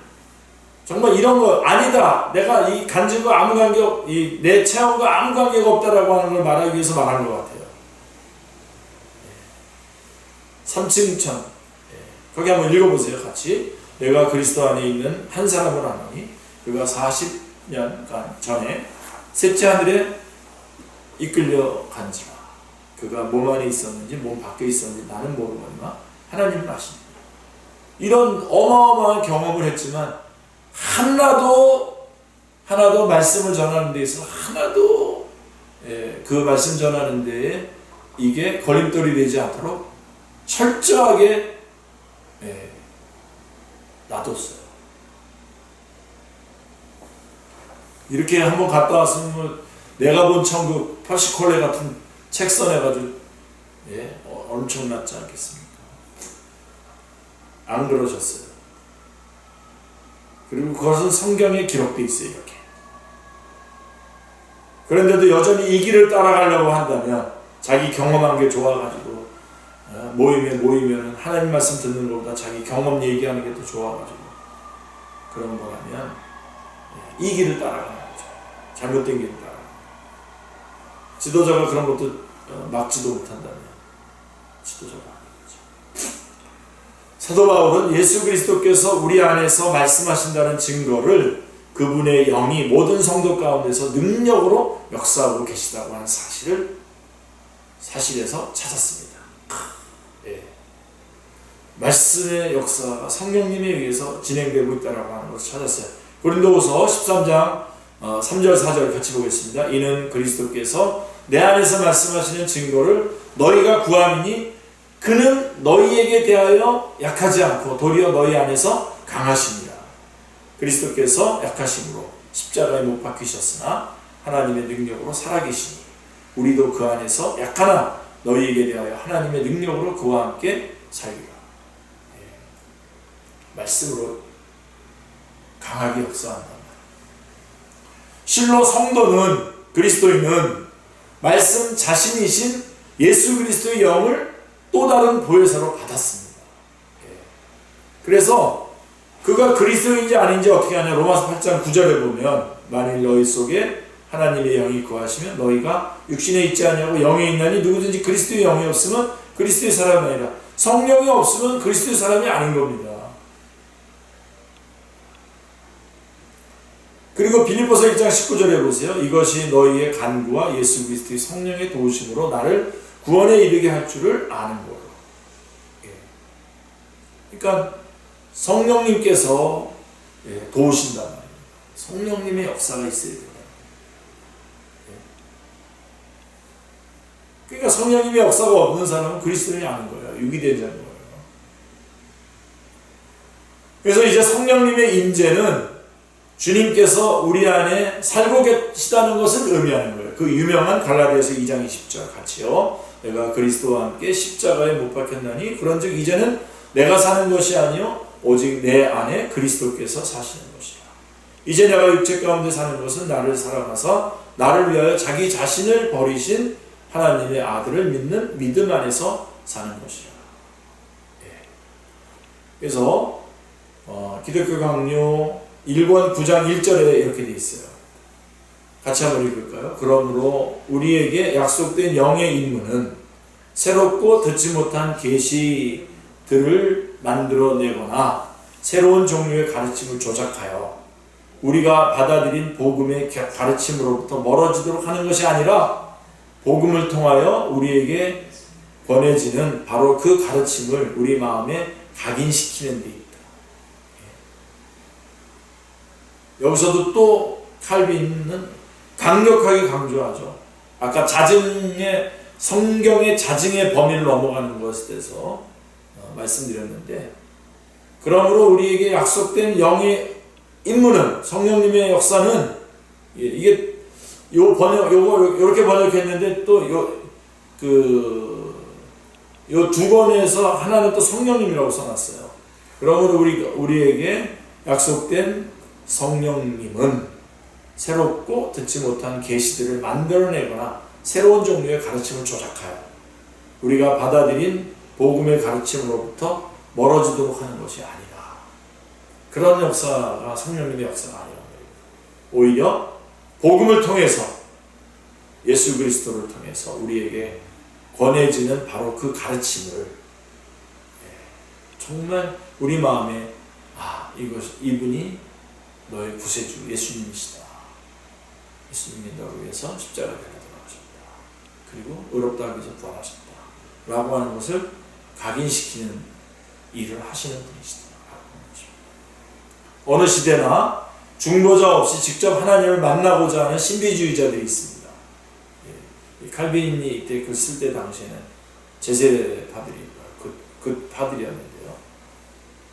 이런 거 아니다. 내가 이 간증과 아무 관계, 내 체험과 아무 관계가 없다라고 하는 걸 말하기 위해서 말하는 것 같아요. 3층천 거기 한번 읽어보세요. 같이. 내가 그리스도 안에 있는 한 사람을 아노니 그가 40년간 전에 셋째 하늘에 이끌려 간지라. 그가 몸 안에 있었는지 몸 밖에 있었는지 나는 모르거니와 하나님은 아십니다. 이런 어마어마한 경험을 했지만 하나도 말씀을 전하는 데 있어서 하나도 그 말씀 전하는 데에 이게 걸림돌이 되지 않도록 철저하게 놔뒀어요. 이렇게 한번 갔다 왔으면 뭐 내가 본 천국 퍼시콜레 같은 책 써내가지고 엄청났지 않겠습니까? 안 그러셨어요. 그리고 그것은 성경에 기록되어 있어요. 이렇게. 그런데도 여전히 이 길을 따라가려고 한다면 자기 경험한 게 좋아가지고 모이면 하나님 말씀 듣는 것보다 자기 경험 얘기하는 게 더 좋아가지고 그런 거라면 이 길을 따라가는 거죠. 잘못된 길을 따라가는 거죠. 지도자가 그런 것도 막지도 못한다면 지도자가 아닌 거죠. 사도 바울은 예수 그리스도께서 우리 안에서 말씀하신다는 증거를 그분의 영이 모든 성도 가운데서 능력으로 역사하고 계시다고 하는 사실에서 찾았습니다. 말씀의 역사가 성령님에 의해서 진행되고 있다고 하는 것을 찾았어요. 고린도후서 13장 3절 4절 같이 보겠습니다. 이는 그리스도께서 내 안에서 말씀하시는 증거를 너희가 구함이니 그는 너희에게 대하여 약하지 않고 도리어 너희 안에서 강하십니다. 그리스도께서 약하심으로 십자가에 못 박히셨으나 하나님의 능력으로 살아계시니 우리도 그 안에서 약하나 너희에게 대하여 하나님의 능력으로 그와 함께 살리라. 말씀으로 강하게 역사한단 말이에요. 실로 성도는, 그리스도인은 말씀 자신이신 예수 그리스도의 영을 또 다른 보혜사로 받았습니다. 그래서 그가 그리스도인지 아닌지 어떻게 하냐. 로마서 8장 9절에 보면 만일 너희 속에 하나님의 영이 거하시면 너희가 육신에 있지 않냐고 영에 있나니 누구든지 그리스도의 영이 없으면 그리스도의 사람이 아니라, 성령이 없으면 그리스도의 사람이 아닌 겁니다. 그리고 빌립보서 1장 19절에 보세요. 이것이 너희의 간구와 예수 그리스도의 성령의 도우심으로 나를 구원에 이르게 할 줄을 아는 거로. 그러니까 성령님께서 도우신단 말이에요. 성령님의 역사가 있어야 된다. 그러니까 성령님의 역사가 없는 사람은 그리스도인이 아닌 거예요. 유기된 자인 거예요. 그래서 이제 성령님의 임재는 주님께서 우리 안에 살고 계시다는 것을 의미하는 거예요. 그 유명한 갈라디아서 2장 20절 같이요. 내가 그리스도와 함께 십자가에 못 박혔나니 그런즉 이제는 내가 사는 것이 아니요 오직 내 안에 그리스도께서 사시는 것이라. 이제 내가 육체 가운데 사는 것은 나를 사랑하사 나를 위하여 자기 자신을 버리신 하나님의 아들을 믿는 믿음 안에서 사는 것이라. 그래서 기독교 강요 1권 9장 1절에 이렇게 되어 있어요. 같이 한번 읽을까요? 그러므로 우리에게 약속된 영의 임무는 새롭고 듣지 못한 계시들을 만들어내거나 새로운 종류의 가르침을 조작하여 우리가 받아들인 복음의 가르침으로부터 멀어지도록 하는 것이 아니라 복음을 통하여 우리에게 권해지는 바로 그 가르침을 우리 마음에 각인시키는 데 있다. 여기서도 또 칼빈은 강력하게 강조하죠. 아까 성경의 자증의 범위를 넘어가는 것에 대해서 말씀드렸는데, 그러므로 우리에게 약속된 영의 임무는, 성령님의 역사는, 이게 요렇게 번역했는데 또 요 두 권에서 하나는 또 성령님이라고 써놨어요. 그러므로 우리에게 약속된 성령님은 새롭고 듣지 못한 계시들을 만들어내거나 새로운 종류의 가르침을 조작하여 우리가 받아들인 복음의 가르침으로부터 멀어지도록 하는 것이 아니라, 그런 역사가 성령님의 역사가 아니라 오히려 복음을 통해서, 예수 그리스도를 통해서 우리에게 권해지는 바로 그 가르침을 정말 우리 마음에 이분이 너의 구세주 예수님이시다. 예수님이 너를 위해서 십자가에 달려 돌아가셨다. 그리고 의롭다 하기 위해서 부활하셨다. 라고 하는 것을 각인시키는 일을 하시는 분이시다. 라고 하는 것입니다. 어느 시대나 중보자 없이 직접 하나님을 만나고자 하는 신비주의자들이 있습니다. 칼빈이 이때 글 쓸 때 당시에는 제세 파들이 그 파들이었는데요.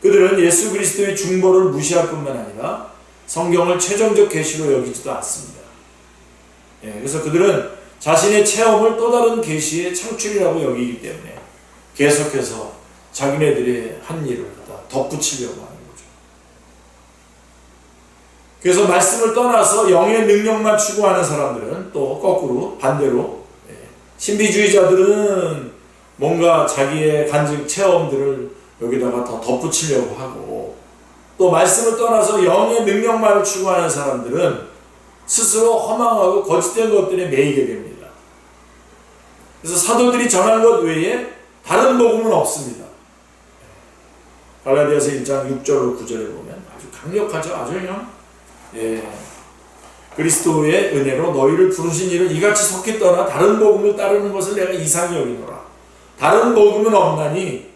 그들은 예수 그리스도의 중보를 무시할 뿐만 아니라 성경을 최종적 계시로 여기지도 않습니다. 그래서 그들은 자신의 체험을 또 다른 계시의 창출이라고 여기기 때문에 계속해서 자기네들의 한 일을 덧붙이려고 하는 거죠. 그래서 말씀을 떠나서 영의 능력만 추구하는 사람들은 또 거꾸로 반대로, 신비주의자들은 뭔가 자기의 간증 체험들을 여기다가 더 덧붙이려고 하고, 또 말씀을 떠나서 영의 능력만을 추구하는 사람들은 스스로 허망하고 거짓된 것들에 매이게 됩니다. 그래서 사도들이 전한 것 외에 다른 복음은 없습니다. 갈라디아서 1장 6절로 9절에 보면 아주 강력하죠. 아주 그냥 그리스도의 은혜로 너희를 부르신 이를 이같이 속히 떠나 다른 복음을 따르는 것을 내가 이상히 여기노라. 다른 복음은 없나니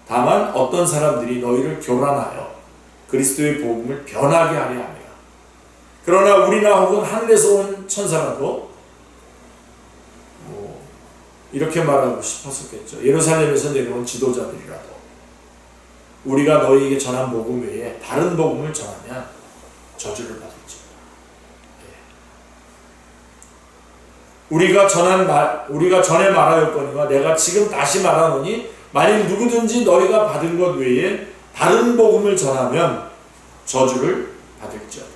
다만 어떤 사람들이 너희를 교란하여 그리스도의 복음을 변하게 하려 합니다. 그러나 우리나 혹은 하늘에서 온 천사라도 이렇게 말하고 싶었었겠죠. 예루살렘에서 내려온 지도자들이라도 우리가 너희에게 전한 복음 외에 다른 복음을 전하면 저주를 받을지. 우리가 전에 말하였거니와 내가 지금 다시 말하노니 만일 누구든지 너희가 받은 것 외에 다른 복음을 전하면 저주를 받을지어다.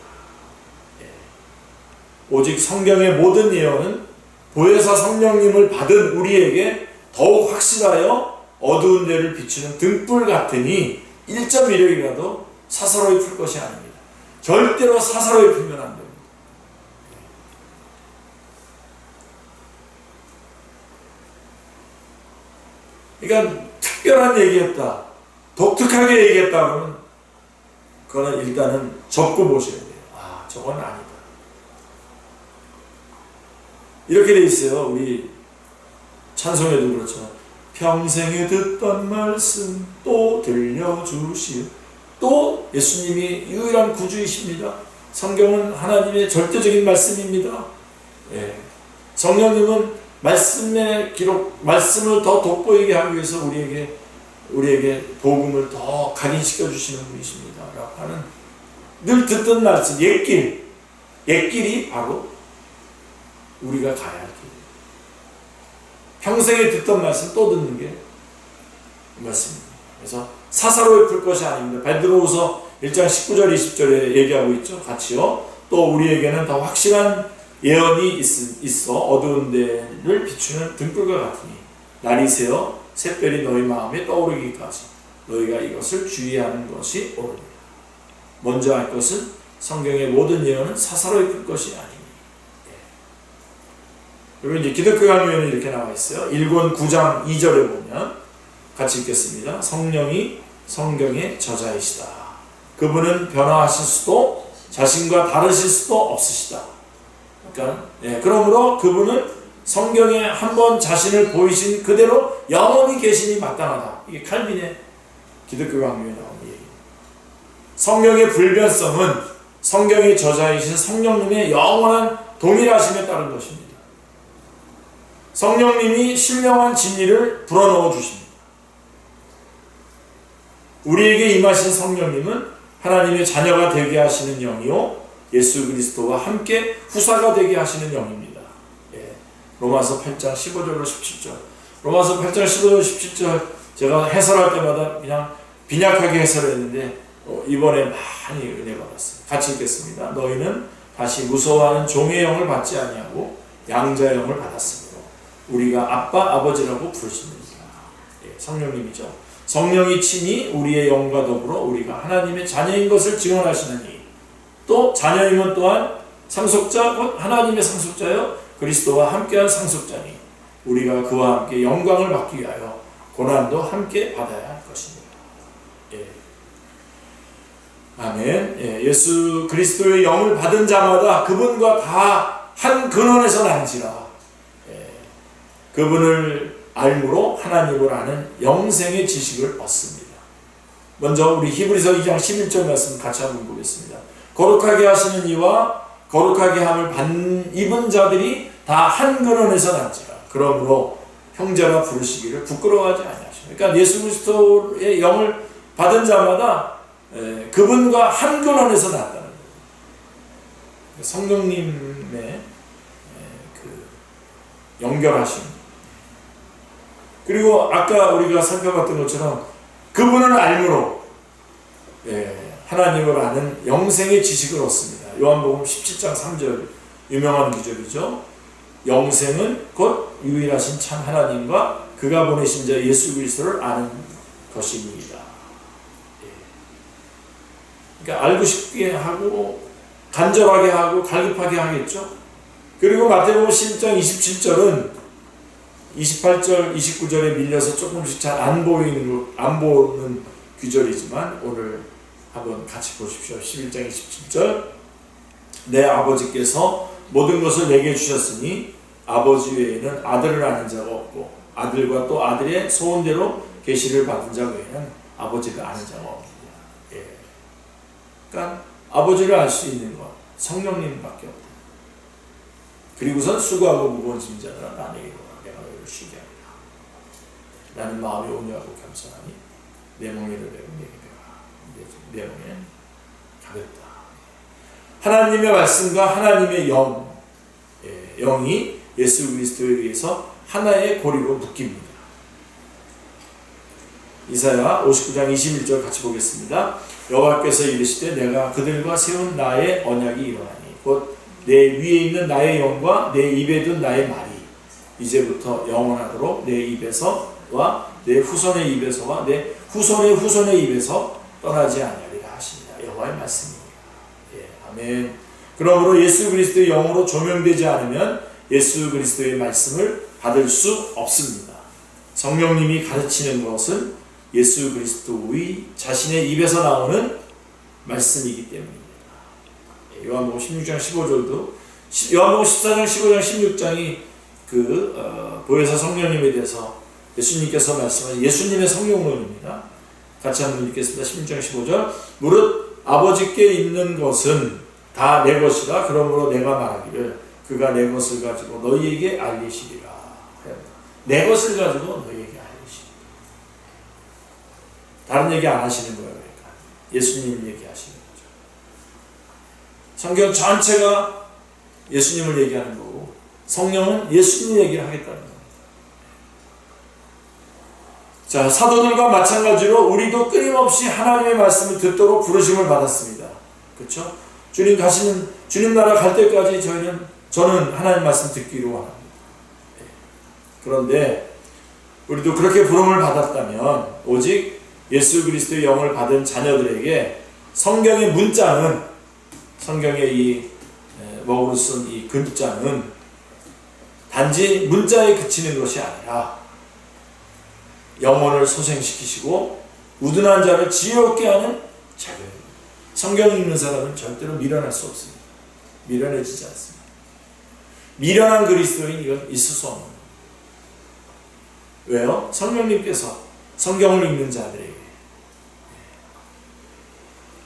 오직 성경의 모든 예언은 보혜사 성령님을 받은 우리에게 더욱 확실하여 어두운 데를 비추는 등불 같으니 1.1획이라도 사사로이 풀 것이 아닙니다. 절대로 사사로이 풀면 안 됩니다. 그러니까 특별한 얘기했다, 독특하게 얘기했다 그러면 그거는 일단은 접고 보셔야 돼요. 아, 저건 아니다. 이렇게 돼 있어요. 우리 찬송에도 그렇죠. 평생에 듣던 말씀 또 들려주시오. 또 예수님이 유일한 구주이십니다. 성경은 하나님의 절대적인 말씀입니다. 예. 성령님은 말씀의 기록, 말씀을 더 돋보이게 하기 위해서 우리에게 복음을 더 각인시켜 주시는 분이십니다. 라고 하는 늘 듣던 말씀, 옛길이 바로 우리가 가야 할 길. 평생에 듣던 말씀 또 듣는 게 맞습니다. 그래서 사사로이 풀 것이 아닙니다. 베드로후서 1장 19절 20절에 얘기하고 있죠. 같이요. 또 우리에게는 더 확실한 예언이 있어 어두운 데를 비추는 등불과 같으니 날이 새어 샛별이 너희 마음에 떠오르기까지 너희가 이것을 주의하는 것이 옳으니라. 먼저 할 것은 성경의 모든 예언은 사사로이 풀 것이 아니니. 그리고 이제 기독교 강요에는 이렇게 나와 있어요. 1권 9장 2절에 보면 같이 읽겠습니다. 성령이 성경의 저자이시다. 그분은 변화하실 수도 자신과 다르실 수도 없으시다. 그러니까 그러므로 그분은 성경에 한번 자신을 보이신 그대로 영원히 계시니 마땅하다. 이게 칼빈의 기독교 강요에 나온 얘기입니다. 성령의 불변성은 성경의 저자이신 성령님의 영원한 동일하심에 따른 것입니다. 성령님이 신령한 진리를 불어넣어 주십니다. 우리에게 임하신 성령님은 하나님의 자녀가 되게 하시는 영이요 예수 그리스도와 함께 후사가 되게 하시는 영입니다. 로마서 8장 15절로 17절. 로마서 8장 15절 17절 제가 해설할 때마다 그냥 빈약하게 해설했는데 이번에 많이 은혜 받았어요. 같이 읽겠습니다. 너희는 다시 무서워하는 종의 영을 받지 아니하고 양자의 영을 받았으므로 우리가 아빠 아버지라고 부르십니다. 성령님이죠. 성령이 친히 우리의 영과 더불어 우리가 하나님의 자녀인 것을 증언하시느니 또 자녀이면 또한 상속자 곧 하나님의 상속자여 그리스도와 함께한 상속자니 우리가 그와 함께 영광을 받기 위하여 고난도 함께 받아야 할 것입니다. 아멘. 예수 그리스도의 영을 받은 자마다 그분과 다 한 근원에서 난지라 그분을 알므로 하나님을 아는 영생의 지식을 얻습니다. 먼저 우리 히브리서 2장 11절 말씀 같이 한번 보겠습니다. 거룩하게 하시는 이와 거룩하게 함을 입은 자들이 다 한 근원에서 난지라. 그러므로 형제라 부르시기를 부끄러워하지 아니하시오. 그러니까 예수 그리스도의 영을 받은 자마다 그분과 한 근원에서 났다는 거예요. 성령님의 그 연결하심. 그리고 아까 우리가 살펴봤던 것처럼 그분을 알므로 하나님을 아는 영생의 지식을 얻습니다. 요한복음 17장 3절 유명한 구절이죠. 영생은 곧 유일하신 참 하나님과 그가 보내신 자 예수 그리스도를 아는 것입니다. 그러니까 알고 싶게 하고 간절하게 하고 갈급하게 하겠죠. 그리고 마태복음 11장 27절은 28절, 29절에 밀려서 조금씩 잘 안 보는 구절이지만 오늘 한번 같이 보십시오. 11장 27절 내 아버지께서 모든 것을 내게 주셨으니 아버지 외에는 아들을 아는 자가 없고 아들과 또 아들의 소원대로 계시를 받은 자 외에는 아버지를 아는 자가 없습니다. 그러니까 아버지를 알 수 있는 것 성령님밖에 없다. 그리고선 수고하고 무거운 짐 자들아 나 내게로 와 내가 너희를 쉬게 하리라. 나는 마음이 온유하고 겸손하니 내 멍에를 메고 내게 배우라. 내 멍에는 가볍다. 하나님의 말씀과 하나님의 영이 예수 그리스도에 의해서 하나의 고리로 묶입니다. 이사야 59장 21절 같이 보겠습니다. 여호와께서 이르시되 내가 그들과 세운 나의 언약이 일어나니 곧 내 위에 있는 나의 영과 내 입에 둔 나의 말이 이제부터 영원하도록 내 입에서와 내 후손의 입에서와 내 후손의 후손의 입에서 떠나지 아니하리라 하십니다. 여호와의 말씀입니다. 예, 아멘. 그러므로 예수 그리스도의 영으로 조명되지 않으면 예수 그리스도의 말씀을 받을 수 없습니다. 성령님이 가르치는 것은 예수 그리스도의 자신의 입에서 나오는 말씀이기 때문입니다. 요한복음 16장 15절도 요한복음 14장 15장 16장이 보혜사 성령님에 대해서 예수님께서 말씀하신 예수님의 성령론입니다. 같이 한번 읽겠습니다. 16장 15절 무릇 아버지께 있는 것은 다 내 것이라 그러므로 내가 말하기를 그가 내 것을 가지고 너희에게 알리시리라. 내 것을 가지고 너희에게 알리시리라. 다른 얘기 안 하시는 거예요. 그러니까 예수님 얘기하시는 거죠. 성경 전체가 예수님을 얘기하는 거고 성령은 예수님 얘기를 하겠다는 겁니다. 자, 사도들과 마찬가지로 우리도 끊임없이 하나님의 말씀을 듣도록 부르심을 받았습니다. 그렇죠? 주님 나라 갈 때까지 저는 하나님 말씀 듣기로 원합니다. 그런데 우리도 그렇게 부름을 받았다면 오직 예수 그리스도의 영을 받은 자녀들에게 성경의 문자는 성경의 이 먹으로 쓴 이 글자는 단지 문자에 그치는 것이 아니라 영혼을 소생시키시고 우둔한 자를 지혜롭게 하는 자료입니다. 성경 읽는 사람은 절대로 미련할 수 없습니다. 미련해지지 않습니다. 미련한 그리스도인 이건 있을 수 없는 거예요. 왜요? 성령님께서 성경을 읽는 자들에게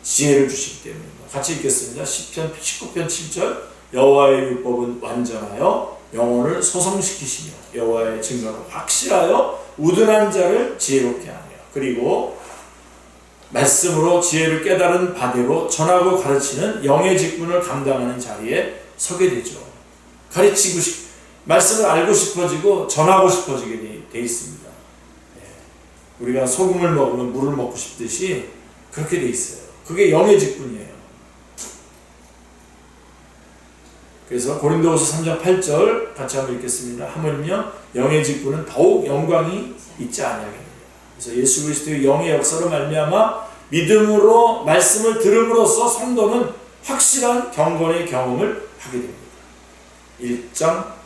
지혜를 주시기 때문입니다. 같이 읽겠습니다. 시편 19편 7절 여호와의 율법은 완전하여 영혼을 소성시키시며 여호와의 증거는 확실하여 우둔한 자를 지혜롭게 하며 그리고 말씀으로 지혜를 깨달은 바대로 전하고 가르치는 영의 직분을 감당하는 자리에 서게 되죠. 말씀을 알고 싶어지고 전하고 싶어지게 돼 있습니다. 우리가 소금을 먹으면 물을 먹고 싶듯이 그렇게 돼 있어요. 그게 영의 직분이에요. 그래서 고린도후서 3장 8절 같이 한번 읽겠습니다. 하물며 영의 직분은 더욱 영광이 있지 아니하겠느냐. 그래서 예수 그리스도의 영의 역사로 말미암아 믿음으로 말씀을 들음으로써 성도는 확실한 경건의 경험을 하게 됩니다.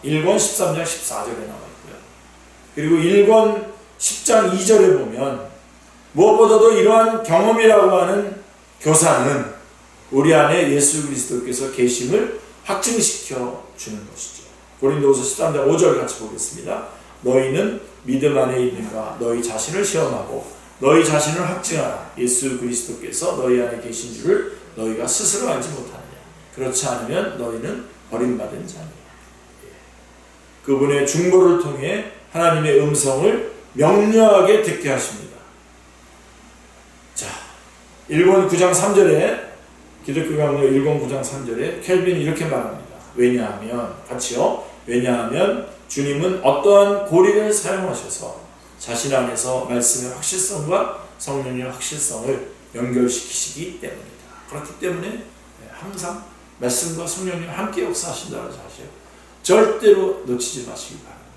1권 13장 14절에 나와 있고요. 그리고 1권 10장 2절에 보면 무엇보다도 이러한 경험이라고 하는 교사는 우리 안에 예수 그리스도께서 계심을 확증시켜 주는 것이죠. 고린도후서 13장 5절 같이 보겠습니다. 너희는 믿음 안에 있는가 너희 자신을 시험하고 너희 자신을 확증하라. 예수 그리스도께서 너희 안에 계신 줄을 너희가 스스로 알지 못하느냐. 그렇지 않으면 너희는 버림받은 자니라. 그분의 중보를 통해 하나님의 음성을 명료하게 듣게 하십니다. 자, 1권 9장 3절에 기독교 강요 1권 9장 3절에 켈빈이 이렇게 말합니다. 왜냐하면 같이요. 왜냐하면 주님은 어떠한 고리를 사용하셔서 자신 안에서 말씀의 확실성과 성령의 확실성을 연결시키시기 때문이다. 그렇기 때문에 항상 말씀과 성령님 함께 역사하신다는 사실 절대로 놓치지 마시기 바랍니다.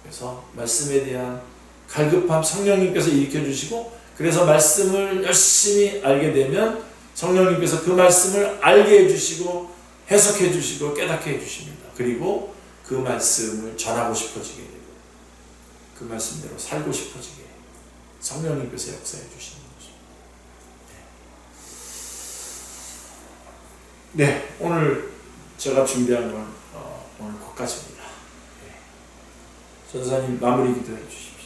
그래서 말씀에 대한 갈급함 성령님께서 일으켜주시고 그래서 말씀을 열심히 알게 되면 성령님께서 그 말씀을 알게 해주시고 해석해 주시고 깨닫게 해주십니다. 그리고 그 말씀을 전하고 싶어지게 되고 그 말씀대로 살고 싶어지게 성령님께서 역사해 주시는 거죠. 네, 오늘 제가 준비한 건 오늘 거기까지입니다. 전사님 마무리 기도해 주시죠.